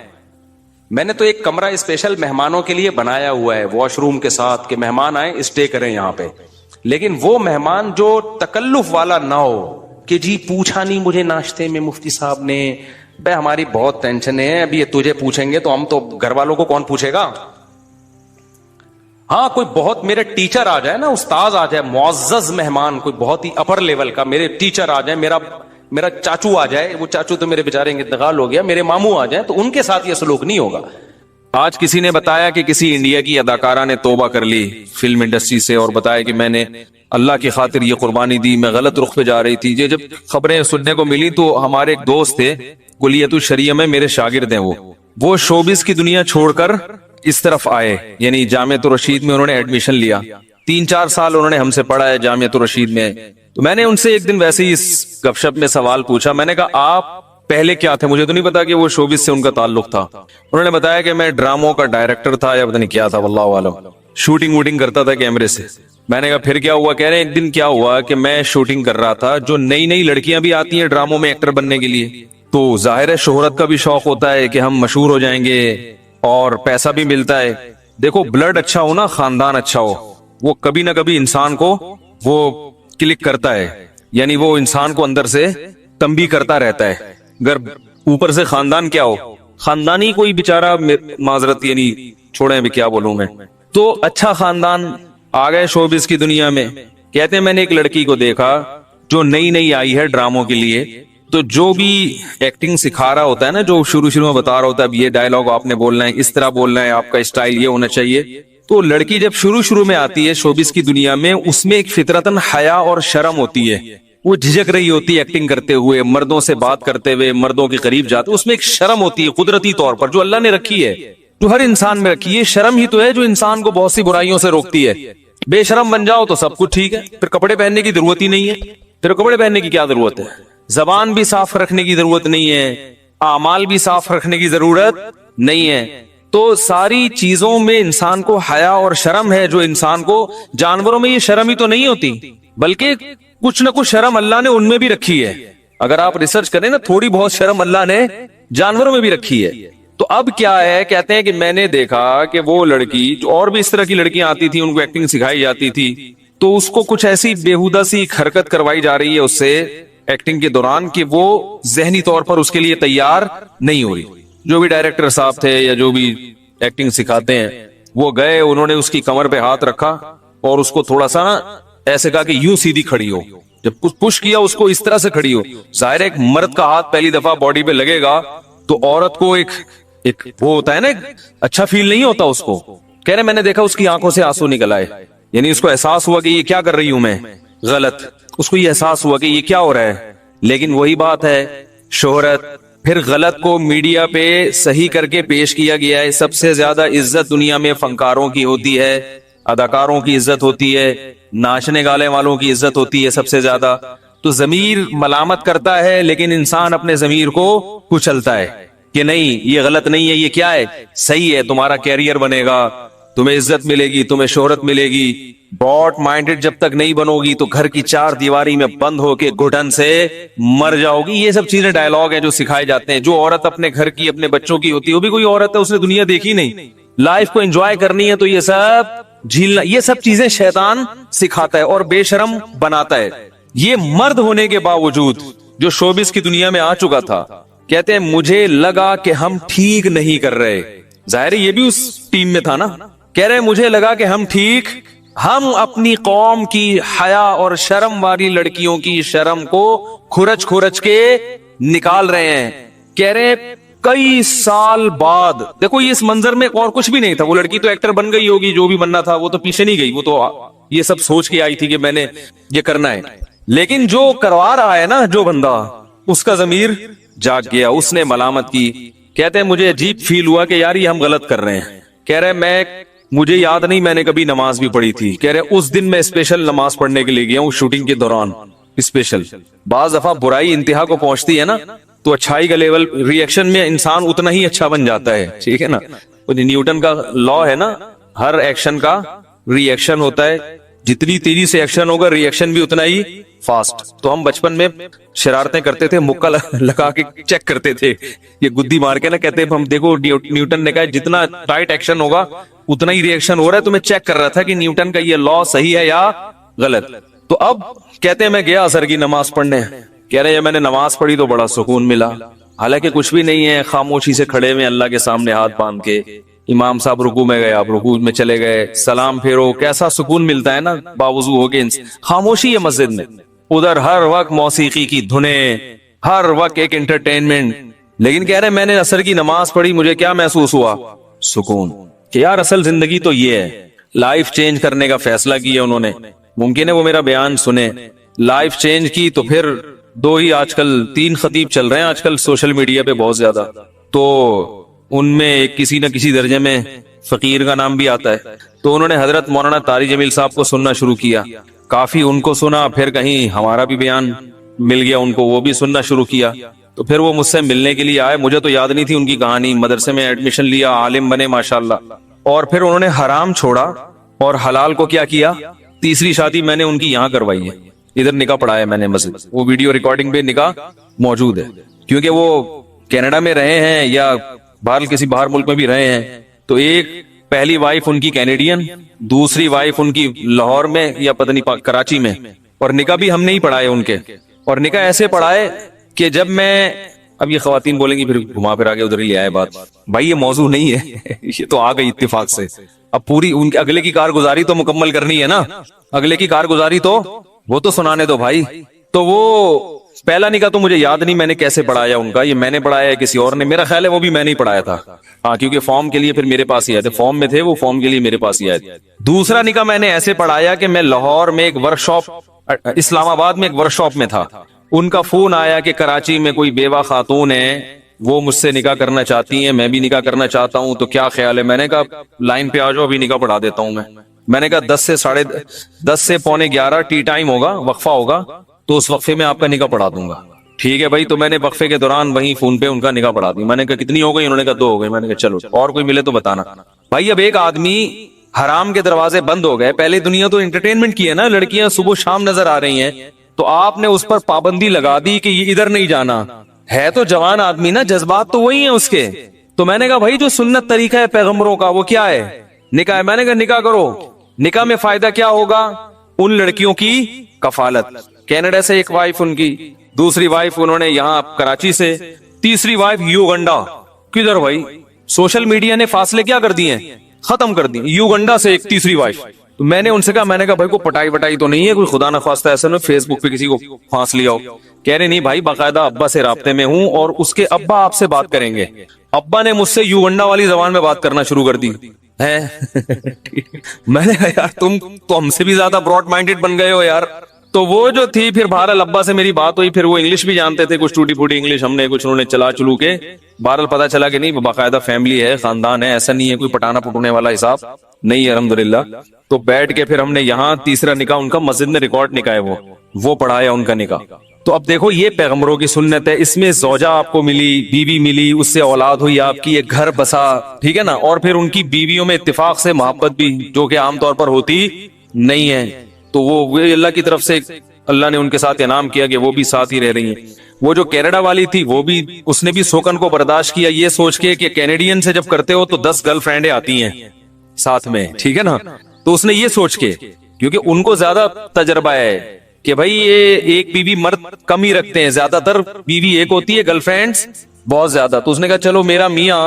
میں نے تو ایک کمرہ اسپیشل مہمانوں کے لیے بنایا ہوا ہے واش روم کے ساتھ, کہ مہمان آئے اسٹے کریں یہاں پہ. لیکن وہ مہمان جو تکلف والا نہ ہو کہ جی پوچھا نہیں مجھے ناشتے میں مفتی صاحب نے, بھائی ہماری بہت ٹینشن ہے, ابھی تجھے پوچھیں گے تو ہم تو گھر والوں کو کون پوچھے گا. ہاں کوئی بہت میرے ٹیچر آ جائے نا, استاذ آ جائے, معزز مہمان, کوئی بہت ہی اپر لیول کا میرے ٹیچر آ جائے, میرا چاچو آ جائے, وہ چاچو تو میرے بیچارے انتقال ہو گیا, میرے ماموں آ جائیں, تو ان کے ساتھ یہ سلوک نہیں ہوگا. آج کسی نے بتایا کہ کسی انڈیا کی اداکارہ نے توبہ کر لی فلم انڈسٹری سے, اور بتایا کہ میں نے اللہ کی خاطر یہ قربانی دی, میں غلط رخ پہ جا رہی تھی. یہ جب خبریں سننے کو ملی تو ہمارے ایک دوست تھے کلیت الشریعہ میں, میرے شاگرد ہیں, وہ شوبز کی دنیا چھوڑ کر اس طرف آئے, یعنی جامعۃ الرشید میں انہوں نے ایڈمیشن لیا. 3-4 سال انہوں نے ہم سے پڑھا ہے جامعۃ الرشید میں. تو میں نے ان سے ایک دن ویسے ہی اس گپ شپ میں سوال پوچھا. میں نے کہا آپ پہلے کیا تھے؟ مجھے تو نہیں پتا کہ وہ شوبز سے ان کا تعلق تھا. انہوں نے بتایا کہ میں ڈراموں کا ڈائریکٹر تھا یا پتہ نہیں کیا تھا, واللہ عالم, شوٹنگ ووٹنگ کرتا تھا کیمرے سے. میں نے کہا پھر کیا ہوا؟ کہہ رہے ہیں ایک دن کیا ہوا کہ میں شوٹنگ کر رہا تھا, جو نئی لڑکیاں بھی آتی ہیں ڈراموں میں ایکٹر بننے کے لیے, تو ظاہر ہے شہرت کا بھی شوق ہوتا ہے کہ ہم مشہور ہو جائیں گے اور پیسہ بھی ملتا ہے. دیکھو بلڈ اچھا ہو نا, خاندان اچھا ہو, وہ کبھی نہ کبھی انسان کو وہ کلک کرتا ہے, یعنی وہ انسان کو اندر سے تنبیہ کرتا رہتا ہے. اگر اوپر سے خاندان کیا ہو, خاندانی کوئی بیچارہ, معذرت یعنی چھوڑیں بھی کیا بولوں میں, تو اچھا خاندان آ گئے شوبز کی دنیا میں. کہتے ہیں میں نے ایک لڑکی کو دیکھا جو نئی آئی ہے ڈراموں کے لیے, تو جو بھی ایکٹنگ سکھا رہا ہوتا ہے نا, جو شروع میں بتا رہا ہوتا ہے اب یہ ڈائلگ آپ نے بولنا ہے, اس طرح بولنا ہے, آپ کا اسٹائل یہ ہونا چاہیے, تو لڑکی جب شروع میں آتی ہے شوبز کی دنیا میں, اس میں ایک فطرتاً حیا اور شرم ہوتی ہے. وہ جھجک رہی ہوتی ہے ایکٹنگ کرتے ہوئے, مردوں سے بات کرتے ہوئے, مردوں کے قریب جاتے, اس میں ایک شرم ہوتی ہے قدرتی طور پر جو اللہ نے رکھی ہے, جو ہر انسان میں رکھی ہے. شرم ہی تو ہے جو انسان کو بہت سی برائیوں سے روکتی ہے. بے شرم بن جاؤ تو سب کچھ ٹھیک ہے, پھر کپڑے پہننے کی ضرورت ہی نہیں ہے. پھر کپڑے پہننے کی کیا ضرورت ہے؟ زبان بھی صاف رکھنے کی ضرورت نہیں ہے, اعمال بھی صاف رکھنے کی ضرورت نہیں ہے. تو ساری چیزوں میں انسان کو حیا اور شرم ہے, جو انسان کو, جانوروں میں یہ شرم ہی تو نہیں ہوتی, بلکہ کچھ نہ کچھ شرم اللہ نے ان میں بھی رکھی ہے. اگر آپ ریسرچ کریں نا, تھوڑی بہت شرم اللہ نے جانوروں میں بھی رکھی ہے. تو اب کیا ہے, کہتے ہیں کہ میں نے دیکھا کہ وہ لڑکی, جو اور بھی اس طرح کی لڑکیاں آتی تھی, ان کو ایکٹنگ سکھائی جاتی تھی, تو اس کو کچھ ایسی بےہودہ سی حرکت کروائی جا رہی ہے اس سے ایکٹنگ کے دوران کہ وہ ذہنی طور پر اس کے لیے تیار نہیں ہو رہی. جو بھی ڈائریکٹر صاحب تھے یا جو بھی ایکٹنگ سکھاتے ہیں, وہ گئے, انہوں نے اس کی کمر پہ ہاتھ رکھا اور اس کو تھوڑا سا ایسے کہا کہ یوں سیدھی کھڑی ہو. جب کچھ پش کیا اس کو اس طرح سے کھڑی ہو, ظاہر ہے ایک مرد کا ہاتھ پہلی دفعہ باڈی پہ لگے گا تو عورت کو ایک وہ ہوتا ہے نا, اچھا فیل نہیں ہوتا اس کو. کہہ رہے میں نے دیکھا اس کی آنکھوں سے آنسو نکل آئے, یعنی اس کو احساس ہوا کہ یہ کیا کر رہی ہوں میں, غلط. اس کو یہ احساس ہوا کہ یہ کیا ہو رہا ہے. لیکن وہی بات ہے, شہرت, پھر غلط کو میڈیا پہ صحیح کر کے پیش کیا گیا ہے. سب سے زیادہ عزت دنیا میں فنکاروں کی ہوتی ہے, اداکاروں کی عزت ہوتی ہے, ناچنے گانے والوں کی عزت ہوتی ہے سب سے زیادہ. تو ضمیر ملامت کرتا ہے, لیکن انسان اپنے ضمیر کو کچلتا ہے کہ نہیں یہ غلط نہیں ہے, یہ کیا ہے, صحیح ہے, تمہارا کیریئر بنے گا, تمہیں عزت ملے گی, تمہیں شہرت ملے گی. براڈ مائنڈڈ جب تک نہیں بنو گی تو گھر کی چار دیواری میں بند ہو کے گھٹن سے مر جاؤ گی. یہ سب چیزیں ڈائلگ ہیں جو سکھائے جاتے ہیں. جو عورت اپنے گھر کی اپنے بچوں کی ہوتی ہے, وہ بھی کوئی عورت ہے, اس نے دنیا دیکھی نہیں, لائف کو انجوائے کرنی ہے, تو یہ سب جھیلنا, یہ سب چیزیں شیطان سکھاتا ہے اور بے شرم بناتا ہے. یہ مرد ہونے کے باوجود جو شوبز کی دنیا میں آ چکا تھا, کہتے ہیں مجھے لگا کہ ہم ٹھیک نہیں کر رہے. ظاہر ہے یہ بھی اس ٹیم میں تھا نا. کہہ رہے مجھے لگا کہ ہم اپنی قوم کی حیا اور شرم والی لڑکیوں کی شرم کو کھرچ کے نکال رہے ہیں. کہہ رہے کئی سال بعد, دیکھو یہ اس منظر میں اور کچھ بھی نہیں تھا, وہ لڑکی تو ایکٹر بن گئی ہوگی, جو بھی بننا تھا وہ تو پیچھے نہیں گئی, وہ تو یہ سب سوچ کے آئی تھی کہ میں نے یہ کرنا ہے. لیکن جو کروا رہا ہے نا, جو بندہ, اس کا ضمیر جاگ گیا, اس نے ملامت کی. کہتے ہیں مجھے عجیب فیل ہوا کہ یار یہ ہم غلط کر رہے ہیں. کہہ رہے مجھے یاد نہیں میں نے کبھی نماز بھی پڑھی تھی. کہہ رہے اس دن میں اسپیشل نماز پڑھنے کے لیے گیا ہوں شوٹنگ کے دوران, اسپیشل. بعض دفعہ برائی انتہا کو پہنچتی ہے نا, تو اچھائی کا لیول ری ایکشن میں انسان اتنا ہی اچھا بن جاتا ہے, ٹھیک ہے نا. نیوٹن کا لا ہے نا, ہر ایکشن کا ری ایکشن ہوتا ہے, جتنی تیزی سے ایکشن ہوگا ری ایکشن بھی اتنا ہی فاسٹ. تو ہم بچپن میں شرارتیں کرتے تھے, مکہ لگا کے چیک کرتے تھے, یہ گدی مار کے نا, کہتے ہم دیکھو نیوٹن نے کہا جتنا ٹائٹ ایکشن ہوگا اتنا ہی ری ایکشن ہو رہا ہے. تو میں چیک کر رہا تھا کہ نیوٹن کا یہ لا صحیح ہے یا غلط. تو اب کہتے ہیں میں گیا اثر کی نماز پڑھنے. کہہ رہے ہیں میں نے نماز پڑھی تو بڑا سکون ملا, حالانکہ کچھ بھی نہیں ہے, خاموشی سے کھڑے ہوئے اللہ کے سامنے ہاتھ باندھ کے. امام صاحب رکوع میں گئے, آپ رکوع میں چلے گئے, سلام پھیرو, کیسا سکون ملتا ہے نا باوضو ہو کے. خاموشی ہے مسجد میں, ادھر ہر وقت موسیقی کی دھنیں, ہر وقت ایک انٹرٹینمنٹ. لیکن کہہ رہے میں نے عصر کی نماز پڑھی, مجھے کیا محسوس ہوا, سکون. کہ یار اصل زندگی تو یہ ہے. لائف چینج کرنے کا فیصلہ کیا انہوں نے, ممکن ہے وہ میرا بیان سنے, لائف چینج کی تو پھر دو ہی آج کل 3 خطیب چل رہے ہیں آج کل سوشل میڈیا پہ بہت زیادہ, تو ان میں کسی نہ کسی درجے میں فقیر کا نام بھی آتا ہے. تو انہوں نے حضرت مولانا طارق جمیل صاحب کو سننا شروع کیا, کافی ان کو سنا, پھر کہیں ہمارا بھی بیان مل گیا ان کو, وہ بھی سننا شروع کیا. تو پھر وہ مجھ سے ملنے کے لیے آئے, مجھے تو یاد نہیں تھی ان کی کہانی. مدرسے میں ایڈمیشن لیا, عالم بنے ماشاءاللہ, اور پھر انہوں نے حرام چھوڑا اور حلال کو کیا کیا. تیسری شادی میں نے ان کی یہاں کروائی ہے, ادھر نکاح پڑھایا میں نے مسجد, وہ ویڈیو ریکارڈنگ پہ نکاح موجود ہے. کیونکہ وہ کینیڈا میں رہے ہیں یا کسی باہر ملک میں بھی رہے ہیں, تو ایک پہلی وائف ان کی کینیڈین, دوسری وائف ان کی لاہور میں یا پتہ نہیں کراچی میں, اور نکاح بھی ہم نے ہی پڑھائے ان کے. اور نکاح ایسے پڑھائے کہ جب میں, اب یہ خواتین بولیں گی پھر گھما پھر آگے ادھر ہی لے آئے بات, بھائی یہ موضوع نہیں ہے, یہ تو آ گئی اتفاق سے. اب پوری ان کے اگلے کی کارگزاری تو مکمل کرنی ہے نا, اگلے کی کارگزاری تو وہ تو سنانے دو بھائی. تو وہ پہلا نکاح تو مجھے یاد نہیں میں نے کیسے پڑھایا ان کا, یہ میں نے پڑھایا ہے کسی اور نے, میرا خیال ہے وہ بھی میں نے ہی پڑھایا تھا. ہاں کیونکہ فارم کے لیے پھر میرے پاس ہی آئے تھے, فارم میں تھے وہ, فارم کے لیے میرے پاس ہی آئے تھے. دوسرا نکاح میں نے ایسے پڑھایا کہ میں لاہور میں ایک ورک شاپ, اسلام آباد میں ایک ورک شاپ میں تھا, ان کا فون آیا کہ کراچی میں کوئی بیوہ خاتون ہے, وہ مجھ سے نکاح کرنا چاہتی ہیں, میں بھی نکاح کرنا چاہتا ہوں, تو کیا خیال ہے. میں نے کہا لائن پہ آ جاؤ, ابھی نکاح پڑھا دیتا ہوں میں نے کہا 10 سے 10:45 ٹی ٹائم ہوگا, وقفہ ہوگا, تو اس وقفے میں آپ کا نکاح پڑھا دوں گا. ٹھیک ہے بھائی. تو میں نے وقفے کے دوران وہیں فون پہ ان کا نکاح پڑھا دی. میں نے کہا کتنی ہو گئی, انہوں نے کہا 2 ہو گئی. میں نے کہا چلو اور کوئی ملے تو بتانا. بھائی اب ایک آدمی, حرام کے دروازے بند ہو گئے, پہلے دنیا تو انٹرٹینمنٹ کی ہے نا, لڑکیاں صبح شام نظر آ رہی ہیں, تو آپ نے اس پر پابندی لگا دی کہ یہ ادھر نہیں جانا. ہے تو جوان آدمی نا, جذبات تو وہی ہیں اس کے. تو میں نے کہا بھائی جو سنت طریقہ ہے پیغمبروں کا وہ کیا ہے, نکاح ہے. میں نے کہا نکاح کرو. نکاح میں فائدہ کیا ہوگا, ان لڑکیوں کی کفالت. کینیڈا سے ایک وائف ان کی, دوسری وائف انہوں نے یہاں کراچی سے, تیسری وائف یوگنڈا. کدھر بھائی, سوشل میڈیا نے فاصلے کیا کر دیے ہیں, ختم کر دیے. یوگنڈا سے ایک تیسری وائف. تو میں نے ان سے کہا, میں نے کہا بھائی کو پٹائی وٹائی تو نہیں ہے, کوئی خدا نخواستہ ایسا نہ فیس بک پہ کسی کو پھانس لیا ہو. کہہ رہے نہیں بھائی, باقاعدہ ابا سے رابطے میں ہوں, اور اس کے ابا آپ سے بات کریں گے. ابا نے مجھ سے یوگنڈا والی زبان میں بات کرنا شروع کر دی ہے. میں نے کہا یار تم تو ہم سے بھی زیادہ براڈ مائنڈڈ بن گئے ہو یار. تو وہ جو تھی پھر بہرحال ابا سے میری بات ہوئی, پھر وہ انگلش بھی جانتے تھے, کچھ ٹوٹی پھوٹی انگلش ہم نے کچھ انہوں نے چلا چلو کے بہرحال پتا چلا کہ نہیں باقاعدہ فیملی ہے, خاندان ہے, ایسا نہیں ہے کوئی پٹانا پٹونے والا حساب نہیں ہے الحمدللہ. تو بیٹھ کے پھر ہم نے یہاں تیسرا نکاح ان کا مسجد میں ریکارڈ نکاح ہے وہ پڑھایا ان کا نکاح. تو اب دیکھو یہ پیغمبروں کی سنت ہے, اس میں زوجہ آپ کو ملی, بیوی ملی, اس سے اولاد ہوئی آپ کی, ایک گھر بسا, ٹھیک ہے نا, اور پھر ان کی بیویوں میں اتفاق سے محبت بھی جو کہ عام طور پر ہوتی نہیں ہے. تو وہ اللہ کی طرف سے اللہ نے ان کے ساتھ انعام کیا کہ وہ بھی ساتھ ہی رہ رہی ہیں. وہ جو کینیڈا والی تھی وہ بھی, اس نے بھی سوکن کو برداشت کیا یہ سوچ کے کہ کینیڈین سے جب کرتے ہو تو 10 گرل فرینڈیں آتی ہیں ساتھ میں, ٹھیک ہے نا. تو اس نے یہ سوچ کے, کیونکہ ان کو زیادہ تجربہ ہے کہ بھائی یہ ایک بیوی مرد کم ہی رکھتے ہیں, زیادہ تر بیوی ایک ہوتی ہے, گرل فرینڈز بہت زیادہ. تو اس نے کہا چلو میرا میاں,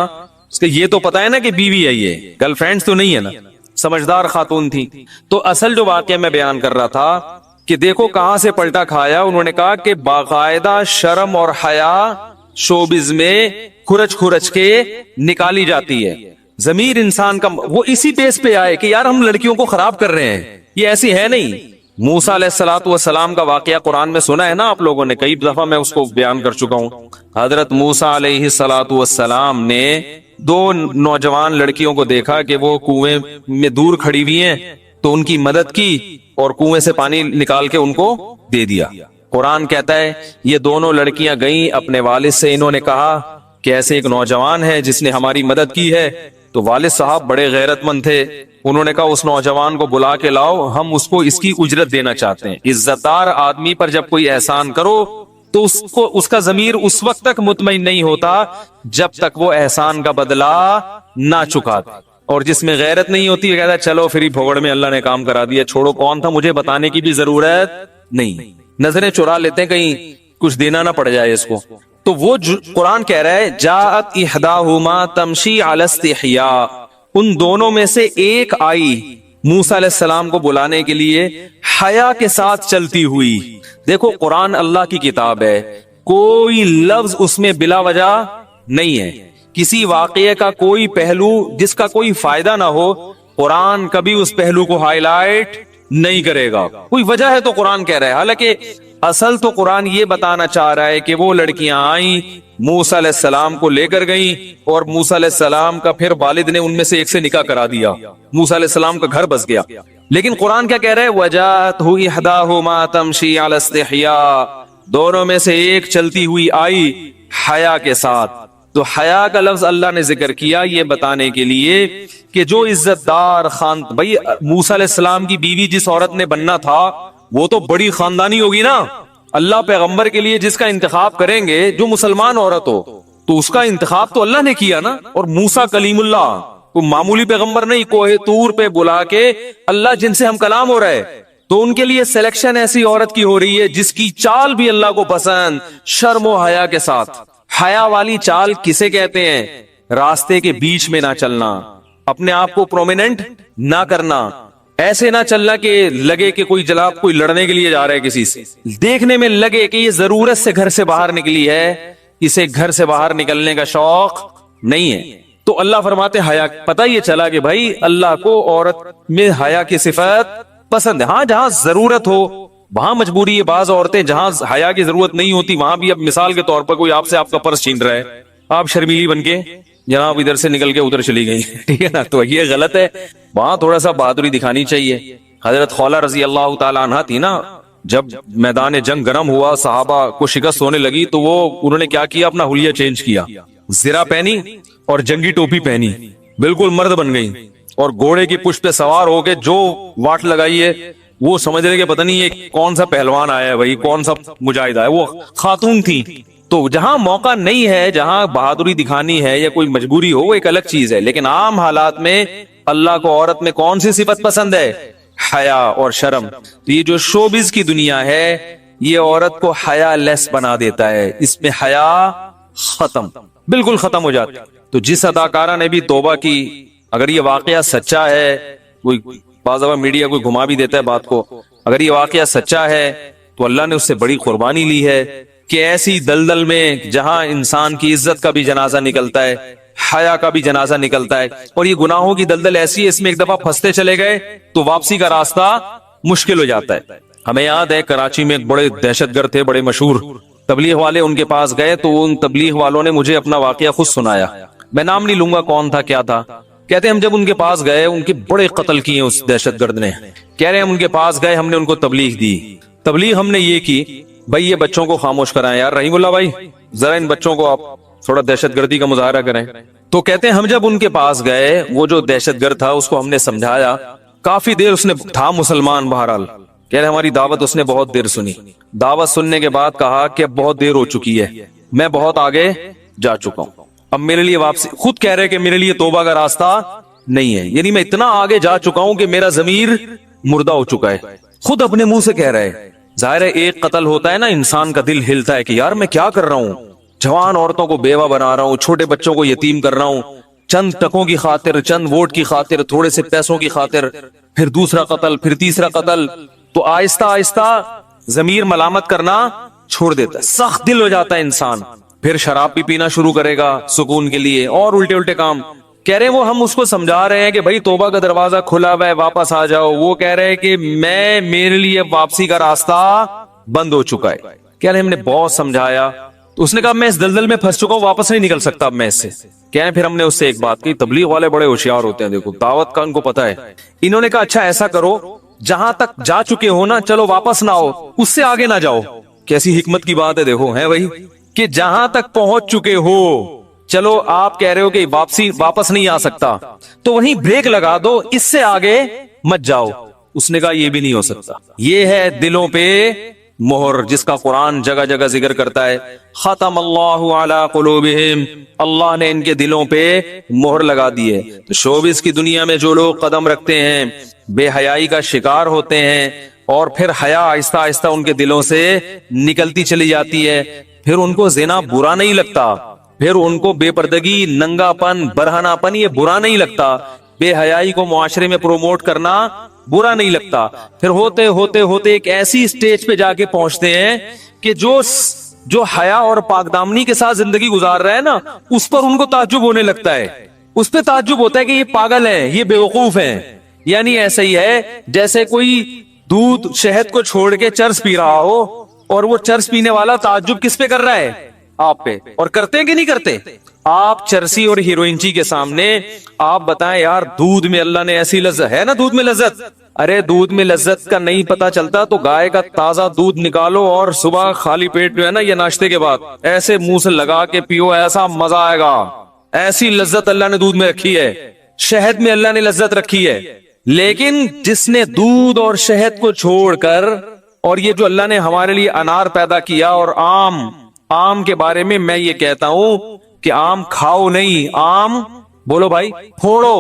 اس کے یہ تو پتا ہے نا کہ بیوی ہے, یہ گرل فرینڈز تو نہیں ہے نا, سمجھدار خاتون تھی. تو اصل جو واقعہ میں بیان کر رہا تھا کہ دیکھو کہاں سے پلٹا کھایا. انہوں نے کہا کہ باقاعدہ شرم اور حیا شوبز میں کھرچ کے نکالی جاتی ہے. ضمیر انسان کا وہ اسی بیس پہ آئے کہ یار ہم لڑکیوں کو خراب کر رہے ہیں, یہ ایسی ہے نہیں. موسیٰ علیہ الصلوۃ والسلام کا واقعہ قرآن میں سنا ہے نا آپ لوگوں نے, کئی دفعہ میں اس کو بیان کر چکا ہوں. حضرت موسیٰ علیہ الصلوۃ والسلام نے 2 نوجوان لڑکیوں کو دیکھا کہ وہ کنویں میں دور کھڑی ہوئی ہیں, تو ان کی مدد کی اور کنویں سے پانی نکال کے ان کو دے دیا. قرآن کہتا ہے یہ دونوں لڑکیاں گئیں اپنے والد سے, انہوں نے کہا کہ ایسے ایک نوجوان ہے جس نے ہماری مدد کی ہے. تو والد صاحب بڑے غیرت مند تھے, انہوں نے کہا اس نوجوان کو بلا کے لاؤ, ہم اس کو اس کی اجرت دینا چاہتے ہیں. عزتدار آدمی پر جب کوئی احسان کرو تو اس کا ضمیر اس وقت تک مطمئن نہیں ہوتا جب تک وہ احسان کا بدلہ نہ چکا. اور جس میں غیرت نہیں ہوتی ہے کہتا چلو فری پھوگڑ میں اللہ نے کام کرا دیا, چھوڑو کون تھا مجھے بتانے کی بھی ضرورت نہیں, نظریں چرا لیتے ہیں کہیں کچھ دینا نہ پڑ جائے اس کو. تو وہ قرآن کہہ رہا ہے جاءت احداہما تمشی علی استحیاء, ان دونوں میں سے ایک آئی موسیٰ علیہ السلام کو بلانے کے لیے حیا کے ساتھ چلتی ہوئی. دیکھو قرآن اللہ کی کتاب ہے, کوئی لفظ اس میں بلا وجہ نہیں ہے, کسی واقعے کا کوئی پہلو جس کا کوئی فائدہ نہ ہو قرآن کبھی اس پہلو کو ہائی لائٹ نہیں کرے گا. کوئی وجہ ہے تو قرآن کہہ رہا ہے, حالانکہ اصل تو قرآن یہ بتانا چاہ رہا ہے کہ وہ لڑکیاں آئیں موسیٰ علیہ السلام کو لے کر گئیں, اور موسیٰ علیہ السلام کا پھر والد نے ان میں سے ایک سے نکاح کرا دیا, موسیٰ علیہ السلام کا گھر بس گیا. لیکن قرآن کیا کہہ رہا ہے وَجَاءَتْهُ إِحْدَاهُمَا تَمْشِي عَلَى اسْتِحْيَاءٍ, دونوں میں سے ایک چلتی ہوئی آئی حیا کے ساتھ. تو حیا کا لفظ اللہ نے ذکر کیا یہ بتانے کے لیے کہ جو عزت دار بھائی موسیٰ علیہ السلام کی بیوی جس عورت نے بننا تھا وہ تو بڑی خاندانی ہوگی نا. اللہ پیغمبر کے لیے جس کا انتخاب کریں گے جو مسلمان عورت ہو تو اس کا انتخاب تو اللہ نے کیا نا. اور موسیٰ کلیم اللہ کوئی معمولی پیغمبر نہیں, کوہ طور پہ بلا کے اللہ جن سے ہم کلام ہو رہا ہے, تو ان کے لیے سلیکشن ایسی عورت کی ہو رہی ہے جس کی چال بھی اللہ کو پسند, شرم و حیا کے ساتھ. حیا والی چال کسے کہتے ہیں؟ راستے کے بیچ میں نہ چلنا, اپنے آپ کو پرومیننٹ نہ کرنا, ایسے نہ چلنا کہ لگے کہ کوئی جناب کوئی لڑنے کے لیے جا رہا ہے کسی سے, دیکھنے میں لگے کہ یہ ضرورت سے گھر سے باہر نکلی ہے, اسے گھر سے باہر نکلنے کا شوق نہیں ہے. تو اللہ فرماتے حیا, پتہ یہ چلا کہ بھائی اللہ کو عورت میں حیا کی صفت پسند ہے. ہاں جہاں ضرورت ہو وہاں مجبوری ہے, بعض عورتیں جہاں حیا کی ضرورت نہیں ہوتی وہاں بھی, اب مثال کے طور پر کوئی آپ سے آپ کا پرس چھین رہا ہے, آپ شرمیلی بن کے جناب ادھر سے نکل کے ادھر چلی گئی, ٹھیک ہے نا, تو یہ غلط ہے, وہاں تھوڑا سا بہادری دکھانی چاہیے. حضرت خولہ رضی اللہ تعالی عنہ تھی نا, جب میدان جنگ گرم ہوا صحابہ کو شکست ہونے لگی تو وہ انہوں نے کیا کیا, اپنا حلیہ چینج کیا, زرہ پہنی اور جنگی ٹوپی پہنی, بالکل مرد بن گئی, اور گھوڑے کی پشت پہ سوار ہو کے جو واٹ لگائی ہے وہ سمجھ رہے کہ پتہ نہیں یہ کون سا پہلوان آیا ہے بھائی, کون سا مجاہد آیا, وہ خاتون تھی. تو جہاں موقع نہیں ہے, جہاں بہادری دکھانی ہے یا کوئی مجبوری ہو وہ ایک الگ چیز ہے, لیکن عام حالات میں اللہ کو عورت میں کون سی صفت پسند ہے؟ حیا اور شرم. تو یہ جو شوبز کی دنیا ہے یہ عورت کو حیا لیس بنا دیتا ہے, اس میں حیا ختم, بالکل ختم ہو جاتا. تو جس اداکارہ نے بھی توبہ کی, اگر یہ واقعہ سچا ہے, کوئی بعض دفعہ میڈیا کوئی گھما بھی دیتا ہے بات کو, اگر یہ واقعہ سچا ہے تو اللہ نے اس سے بڑی قربانی لی ہے کہ ایسی دلدل میں جہاں انسان کی عزت کا بھی جنازہ نکلتا ہے, حیا کا بھی جنازہ نکلتا ہے, اور یہ گناہوں کی دلدل ایسی ہے اس میں ایک دفعہ پھنستے چلے گئے تو واپسی کا راستہ مشکل ہو جاتا ہے. ہمیں یاد ہے کراچی میں ایک بڑے دہشت گرد تھے, بڑے مشہور تبلیغ والے, ان کے پاس گئے تو ان تبلیغ والوں نے مجھے اپنا واقعہ خود سنایا, میں نام نہیں لوں گا کون تھا کیا تھا. کہتے ہیں ہم جب ان کے پاس گئے, ان کے بڑے قتل کیے اس دہشت گرد نے, کہہ رہے ہیں ہم ان کے پاس گئے, ہم نے ان کو تبلیغ دی. تبلیغ ہم نے یہ کی, بھائی یہ بچوں کو خاموش کرائیں یار, رحیم اللہ بھائی ذرا ان بچوں کو آپ تھوڑا دہشت گردی کا مظاہرہ کریں. تو کہتے ہیں ہم جب ان کے پاس گئے, وہ جو دہشت گرد تھا اس کو ہم نے سمجھایا, کافی دیر اس نے تھا مسلمان بہرحال, کہہ رہے ہماری دعوت اس نے بہت دیر سنی. دعوت سننے کے بعد کہا کہ اب بہت دیر ہو چکی ہے, میں بہت آگے جا چکا ہوں, اب میرے لیے واپسی. خود کہہ رہے کہ میرے لیے توبہ کا راستہ نہیں ہے, یعنی میں اتنا آگے جا چکا ہوں کہ میرا ضمیر مردہ ہو چکا ہے. خود اپنے منہ سے کہہ رہے. ظاہر ہے ایک قتل ہوتا ہے نا, انسان کا دل ہلتا ہے کہ یار میں کیا کر رہا ہوں, جوان عورتوں کو بیوہ بنا رہا ہوں, چھوٹے بچوں کو یتیم کر رہا ہوں, چند ٹکوں کی خاطر, چند ووٹ کی خاطر, تھوڑے سے پیسوں کی خاطر, پھر دوسرا قتل, پھر تیسرا قتل. تو آہستہ آہستہ ضمیر ملامت کرنا چھوڑ دیتا ہے, سخت دل ہو جاتا ہے انسان, پھر شراب بھی پینا شروع کرے گا سکون کے لیے, اور الٹے الٹے کام. کہہ رہے وہ ہم اس کو سمجھا رہے ہیں کہ بھائی توبہ کا دروازہ کھلا ہوا ہے, واپس آ جاؤ. وہ کہہ رہے کہ میرے لیے واپسی کا راستہ بند ہو چکا ہے. کہہ رہے ہم نے بہت سمجھایا, تو اس نے کہا میں اس دلدل میں پھنس چکا ہوں, واپس نہیں نکل سکتا اب میں اس سے. کہہ رہے پھر ہم نے اس سے ایک بات کی, تبلیغ والے بڑے ہوشیار ہوتے ہیں, دیکھو دعوت کا ان کو پتا ہے. انہوں نے کہا اچھا ایسا کرو, جہاں تک جا چکے ہو نا چلو واپس نہ آؤ, اس سے آگے نہ جاؤ. کیسی حکمت کی بات ہے دیکھو, ہے بھائی کہ جہاں تک پہنچ چکے ہو, چلو آپ کہہ رہے ہو کہ واپس نہیں آ سکتا, تو وہیں بریک لگا دو, اس سے آگے مت جاؤ. اس نے کہا یہ بھی نہیں ہو سکتا. یہ ہے دلوں پہ مہر, جس کا قرآن جگہ جگہ ذکر کرتا ہے, ختم اللہ علی قلوبہم, اللہ نے ان کے دلوں پہ مہر لگا دی ہے. تو شوبز کی دنیا میں جو لوگ قدم رکھتے ہیں, بے حیائی کا شکار ہوتے ہیں, اور پھر حیا آہستہ آہستہ ان کے دلوں سے نکلتی چلی جاتی ہے, پھر ان کو زنا برا نہیں لگتا, پھر ان کو بے پردگی, ننگا پن, برہنہ پن یہ برا نہیں لگتا, بے حیائی کو معاشرے میں پروموٹ کرنا برا نہیں لگتا. پھر ہوتے ہوتے ہوتے ایک ایسی سٹیج پہ جا کے پہنچتے ہیں کہ جو حیا اور پاک دامنی کے ساتھ زندگی گزار رہا ہے نا, اس پر ان کو تعجب ہونے لگتا ہے. اس پہ تعجب ہوتا ہے کہ یہ پاگل ہیں, یہ بیوقوف ہیں. یعنی ایسا ہی ہے جیسے کوئی دودھ شہد کو چھوڑ کے چرس پی رہا ہو, اور وہ چرس پینے والا تعجب کس پہ کر رہا ہے, آپ پہ. اور کرتے ہیں کہ نہیں کرتے آپ چرسی اور ہیروئنچی کے سامنے؟ آپ بتائیں یار, دودھ میں اللہ نے ایسی لذت ہے نا, دودھ میں لذت, ارے دودھ میں لذت کا نہیں پتا چلتا تو گائے کا تازہ دودھ نکالو اور صبح خالی پیٹ جو ہے نا, یہ ناشتے کے بعد ایسے منہ سے لگا کے پیو, ایسا مزہ آئے گا. ایسی لذت اللہ نے دودھ میں رکھی ہے, شہد میں اللہ نے لذت رکھی ہے. لیکن جس نے دودھ اور شہد کو چھوڑ کر, اور یہ جو اللہ نے ہمارے لیے انار پیدا کیا, اور آم کے بارے میں میں یہ کہتا ہوں کہ آم کھاؤ نہیں, آم بولو بھائی پھوڑو.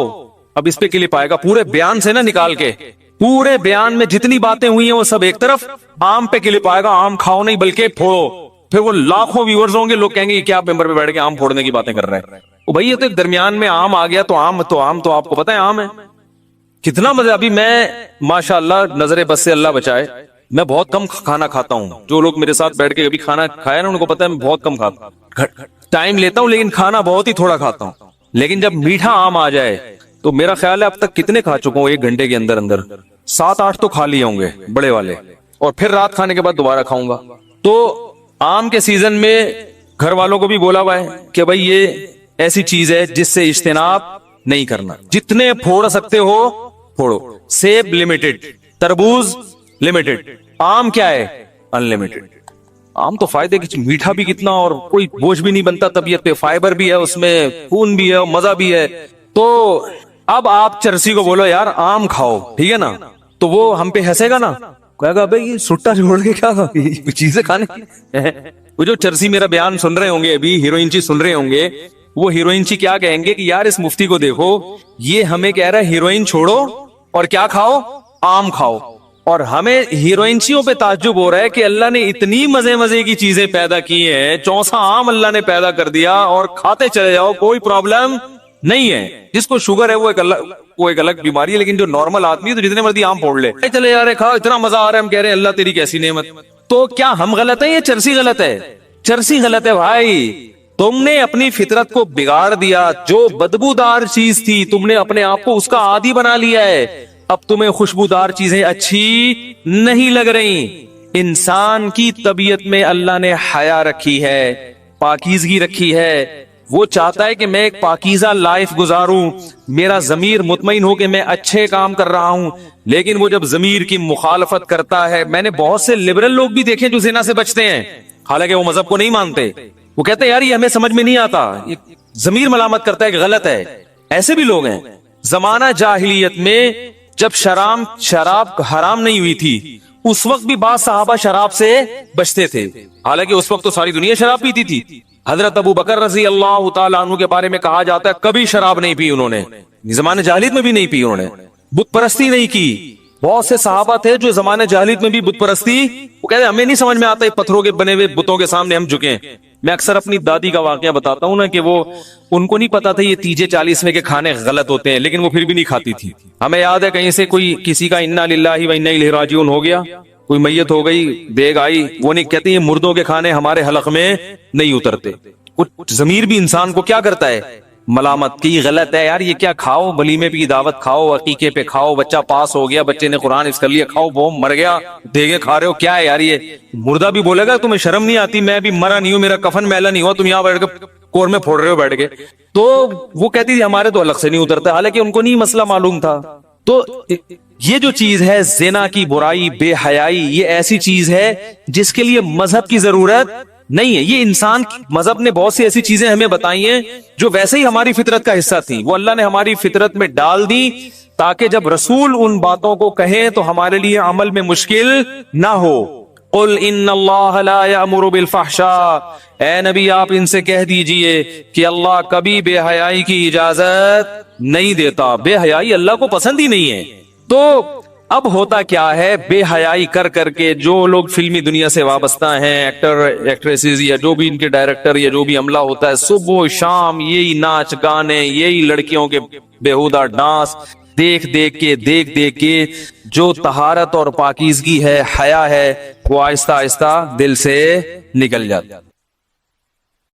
اب اس پہ کلپ آئے گا پورے بیان سے نا نکال کے, پورے بیان میں جتنی باتیں ہوئی ہیں وہ سب ایک طرف, آم پہ کلپ آئے گا, آم کھاؤ نہیں بلکہ پھوڑو. پھر وہ لاکھوں ویورز ہوں گے, لوگ کہیں گے کیا ممبر پہ بیٹھ کے آم پھوڑنے کی باتیں کر رہے ہیں. بھائی یہ تو ایک درمیان میں آم آ گیا, تو آم تو آپ کو پتا ہے آم ہے کتنا مزہ. ابھی میں ماشاءاللہ نظر بس سے اللہ بچائے, میں بہت کم کھانا کھاتا ہوں. جو لوگ میرے ساتھ بیٹھ کے کبھی کھانا کھایا نا, ان کو پتا ہے میں بہت کم کھاتا ہوں, ٹائم لیتا ہوں لیکن کھانا بہت ہی تھوڑا کھاتا ہوں. لیکن جب میٹھا آم آ جائے تو میرا خیال ہے اب تک کتنے کھا چکا ہوں, 1 گھنٹے کے اندر 7-8 تو کھا لیے ہوں گے بڑے والے, اور پھر رات کھانے کے بعد دوبارہ کھاؤں گا. تو آم کے سیزن میں گھر والوں کو بھی بولا ہوا ہے کہ بھائی یہ ایسی چیز ہے جس سے اجتناب نہیں کرنا, جتنے پھوڑ سکتے ہو پھوڑو. سیب لمیٹڈ, تربوز لمیٹڈ, آم کیا ہے ان لمیٹڈ. آم تو فائدے کی, میٹھا بھی کتنا, اور کوئی بوجھ بھی نہیں بنتا طبیعت پہ, فائبر بھی ہے اس میں, خون بھی ہے, مزہ بھی ہے. تو اب آپ چرسی کو بولو یار آم کھاؤ, ٹھیک ہے نا, تو وہ ہم پہ ہنسے گا نا, کہے گا بھائی سٹا چھوڑ کے کیا چیزیں کھانے. وہ جو چرسی میرا بیان سن رہے ہوں گے, ابھی ہیروئنچی سن رہے ہوں گے, وہ ہیروئنچی کیا کہیں گے کہ یار اس مفتی کو دیکھو, یہ ہمیں کہہ رہا ہے ہیروئن چھوڑو اور کیا کھاؤ, آم کھاؤ. اور ہمیں ہیروئنچیوں پہ تعجب ہو رہا ہے کہ اللہ نے اتنی مزے کی چیزیں پیدا کی ہیں, 64 آم اللہ نے پیدا کر دیا, اور کھاتے چلے جاؤ, کوئی پرابلم نہیں ہے. جس کو شوگر ہے وہ ایک الگ بیماری ہے, لیکن جو نارمل آدمی ہے تو جتنے مرضی آم پھوڑ لے, چلے جا رہے, کھاؤ, اتنا مزہ آ رہا ہے. ہم کہہ رہے ہیں اللہ تیری کیسی نعمت. تو کیا ہم غلط ہیں یا چرسی غلط ہے؟ چرسی غلط ہے بھائی. تم نے اپنی فطرت کو بگاڑ دیا, جو بدبودار چیز تھی تم نے اپنے آپ کو اس کا عادی بنا لیا ہے. اب تمہیں خوشبودار چیزیں اچھی نہیں لگ رہی. انسان کی طبیعت میں اللہ نے حیا رکھی ہے, پاکیزگی رکھی ہے. وہ چاہتا ہے کہ میں ایک پاکیزہ لائف گزاروں, میرا ضمیر مطمئن ہو کہ میں اچھے کام کر رہا ہوں. لیکن وہ جب ضمیر کی مخالفت کرتا ہے, میں نے بہت سے لبرل لوگ بھی دیکھے جو زنا سے بچتے ہیں, حالانکہ وہ مذہب کو نہیں مانتے. وہ کہتے ہیں یار یہ ہمیں سمجھ میں نہیں آتا, ضمیر ملامت کرتا ہے کہ غلط ہے. ایسے بھی لوگ ہیں. زمانہ جاہلیت میں جب شراب حرام نہیں ہوئی تھی, اس وقت بھی بعض صحابہ شراب سے بچتے تھے, حالانکہ اس وقت تو ساری دنیا شراب پیتی تھی. حضرت ابو بکر رضی اللہ تعالیٰ عنہ کے بارے میں کہا جاتا ہے کبھی شراب نہیں پی انہوں نے, زمانے جاہلیت میں بھی نہیں پی انہوں نے, بت پرستی نہیں کی. بہت سے صحابہ تھے جو زمانے جاہلیت میں بھی بت پرستی, وہ کہتے ہیں ہمیں نہیں سمجھ میں آتا پتھروں کے بنے ہوئے بتوں کے سامنے ہم جھکیں. میں اکثر اپنی دادی کا واقعہ بتاتا ہوں نا کہ وہ ان کو نہیں پتا تھا یہ تیجے 40ویں کے کھانے غلط ہوتے ہیں, لیکن وہ پھر بھی نہیں کھاتی تھی. ہمیں یاد ہے کہیں سے کوئی کسی کا انا للہ و انا الیہ راجعون ہو گیا, کوئی میت ہو گئی, دیگ آئی, وہ نہیں کہتے یہ مردوں کے کھانے ہمارے حلق میں نہیں اترتے. کچھ ضمیر بھی انسان کو کیا کرتا ہے, ملامت کی, غلط ہے یار یہ کیا کھاؤ, ولیمے پہ دعوت کھاؤ, عقیقے پہ کھاؤ, بچہ پاس ہو گیا, بچے نے قرآن حفظ کر لیا, کھاؤ, وہ مر گیا, دیگے کھا رہے ہو, کیا ہے یار یہ. مردہ بھی بولے گا تمہیں شرم نہیں آتی, میں بھی مرا نہیں ہوں, میرا کفن میلا نہیں ہوا, تم یہاں بیٹھ کے کور میں پھوڑ رہے ہو بیٹھ کے. تو وہ کہتی تھی ہمارے تو الگ سے نہیں اترتا, حالانکہ ان کو نہیں مسئلہ معلوم تھا. تو یہ جو چیز ہے زنا کی برائی, بے حیائی, یہ ایسی چیز ہے جس کے لیے مذہب کی ضرورت نہیں ہے. یہ انسان مذہب نے بہت سی ایسی چیزیں ہمیں بتائی ہیں جو ویسے ہی ہماری فطرت کا حصہ تھیں, وہ اللہ نے ہماری فطرت میں ڈال دی تاکہ جب رسول ان باتوں کو کہیں تو ہمارے لیے عمل میں مشکل نہ ہو. قل ان اللہ لا یأمر بالفحشاء, اے نبی آپ ان سے کہہ دیجئے کہ اللہ کبھی بے حیائی کی اجازت نہیں دیتا, بے حیائی اللہ کو پسند ہی نہیں ہے. تو اب ہوتا کیا ہے, بے حیائی کر کر کے جو لوگ فلمی دنیا سے وابستہ ہیں, ایکٹر ایکٹریسز یا جو بھی ان کے ڈائریکٹر یا جو بھی عملہ ہوتا ہے, صبح شام یہی ناچ گانے, یہی لڑکیوں کے بیہودہ ڈانس دیکھ دیکھ کے جو طہارت اور پاکیزگی ہے, حیا ہے, وہ آہستہ آہستہ دل سے نکل جاتا.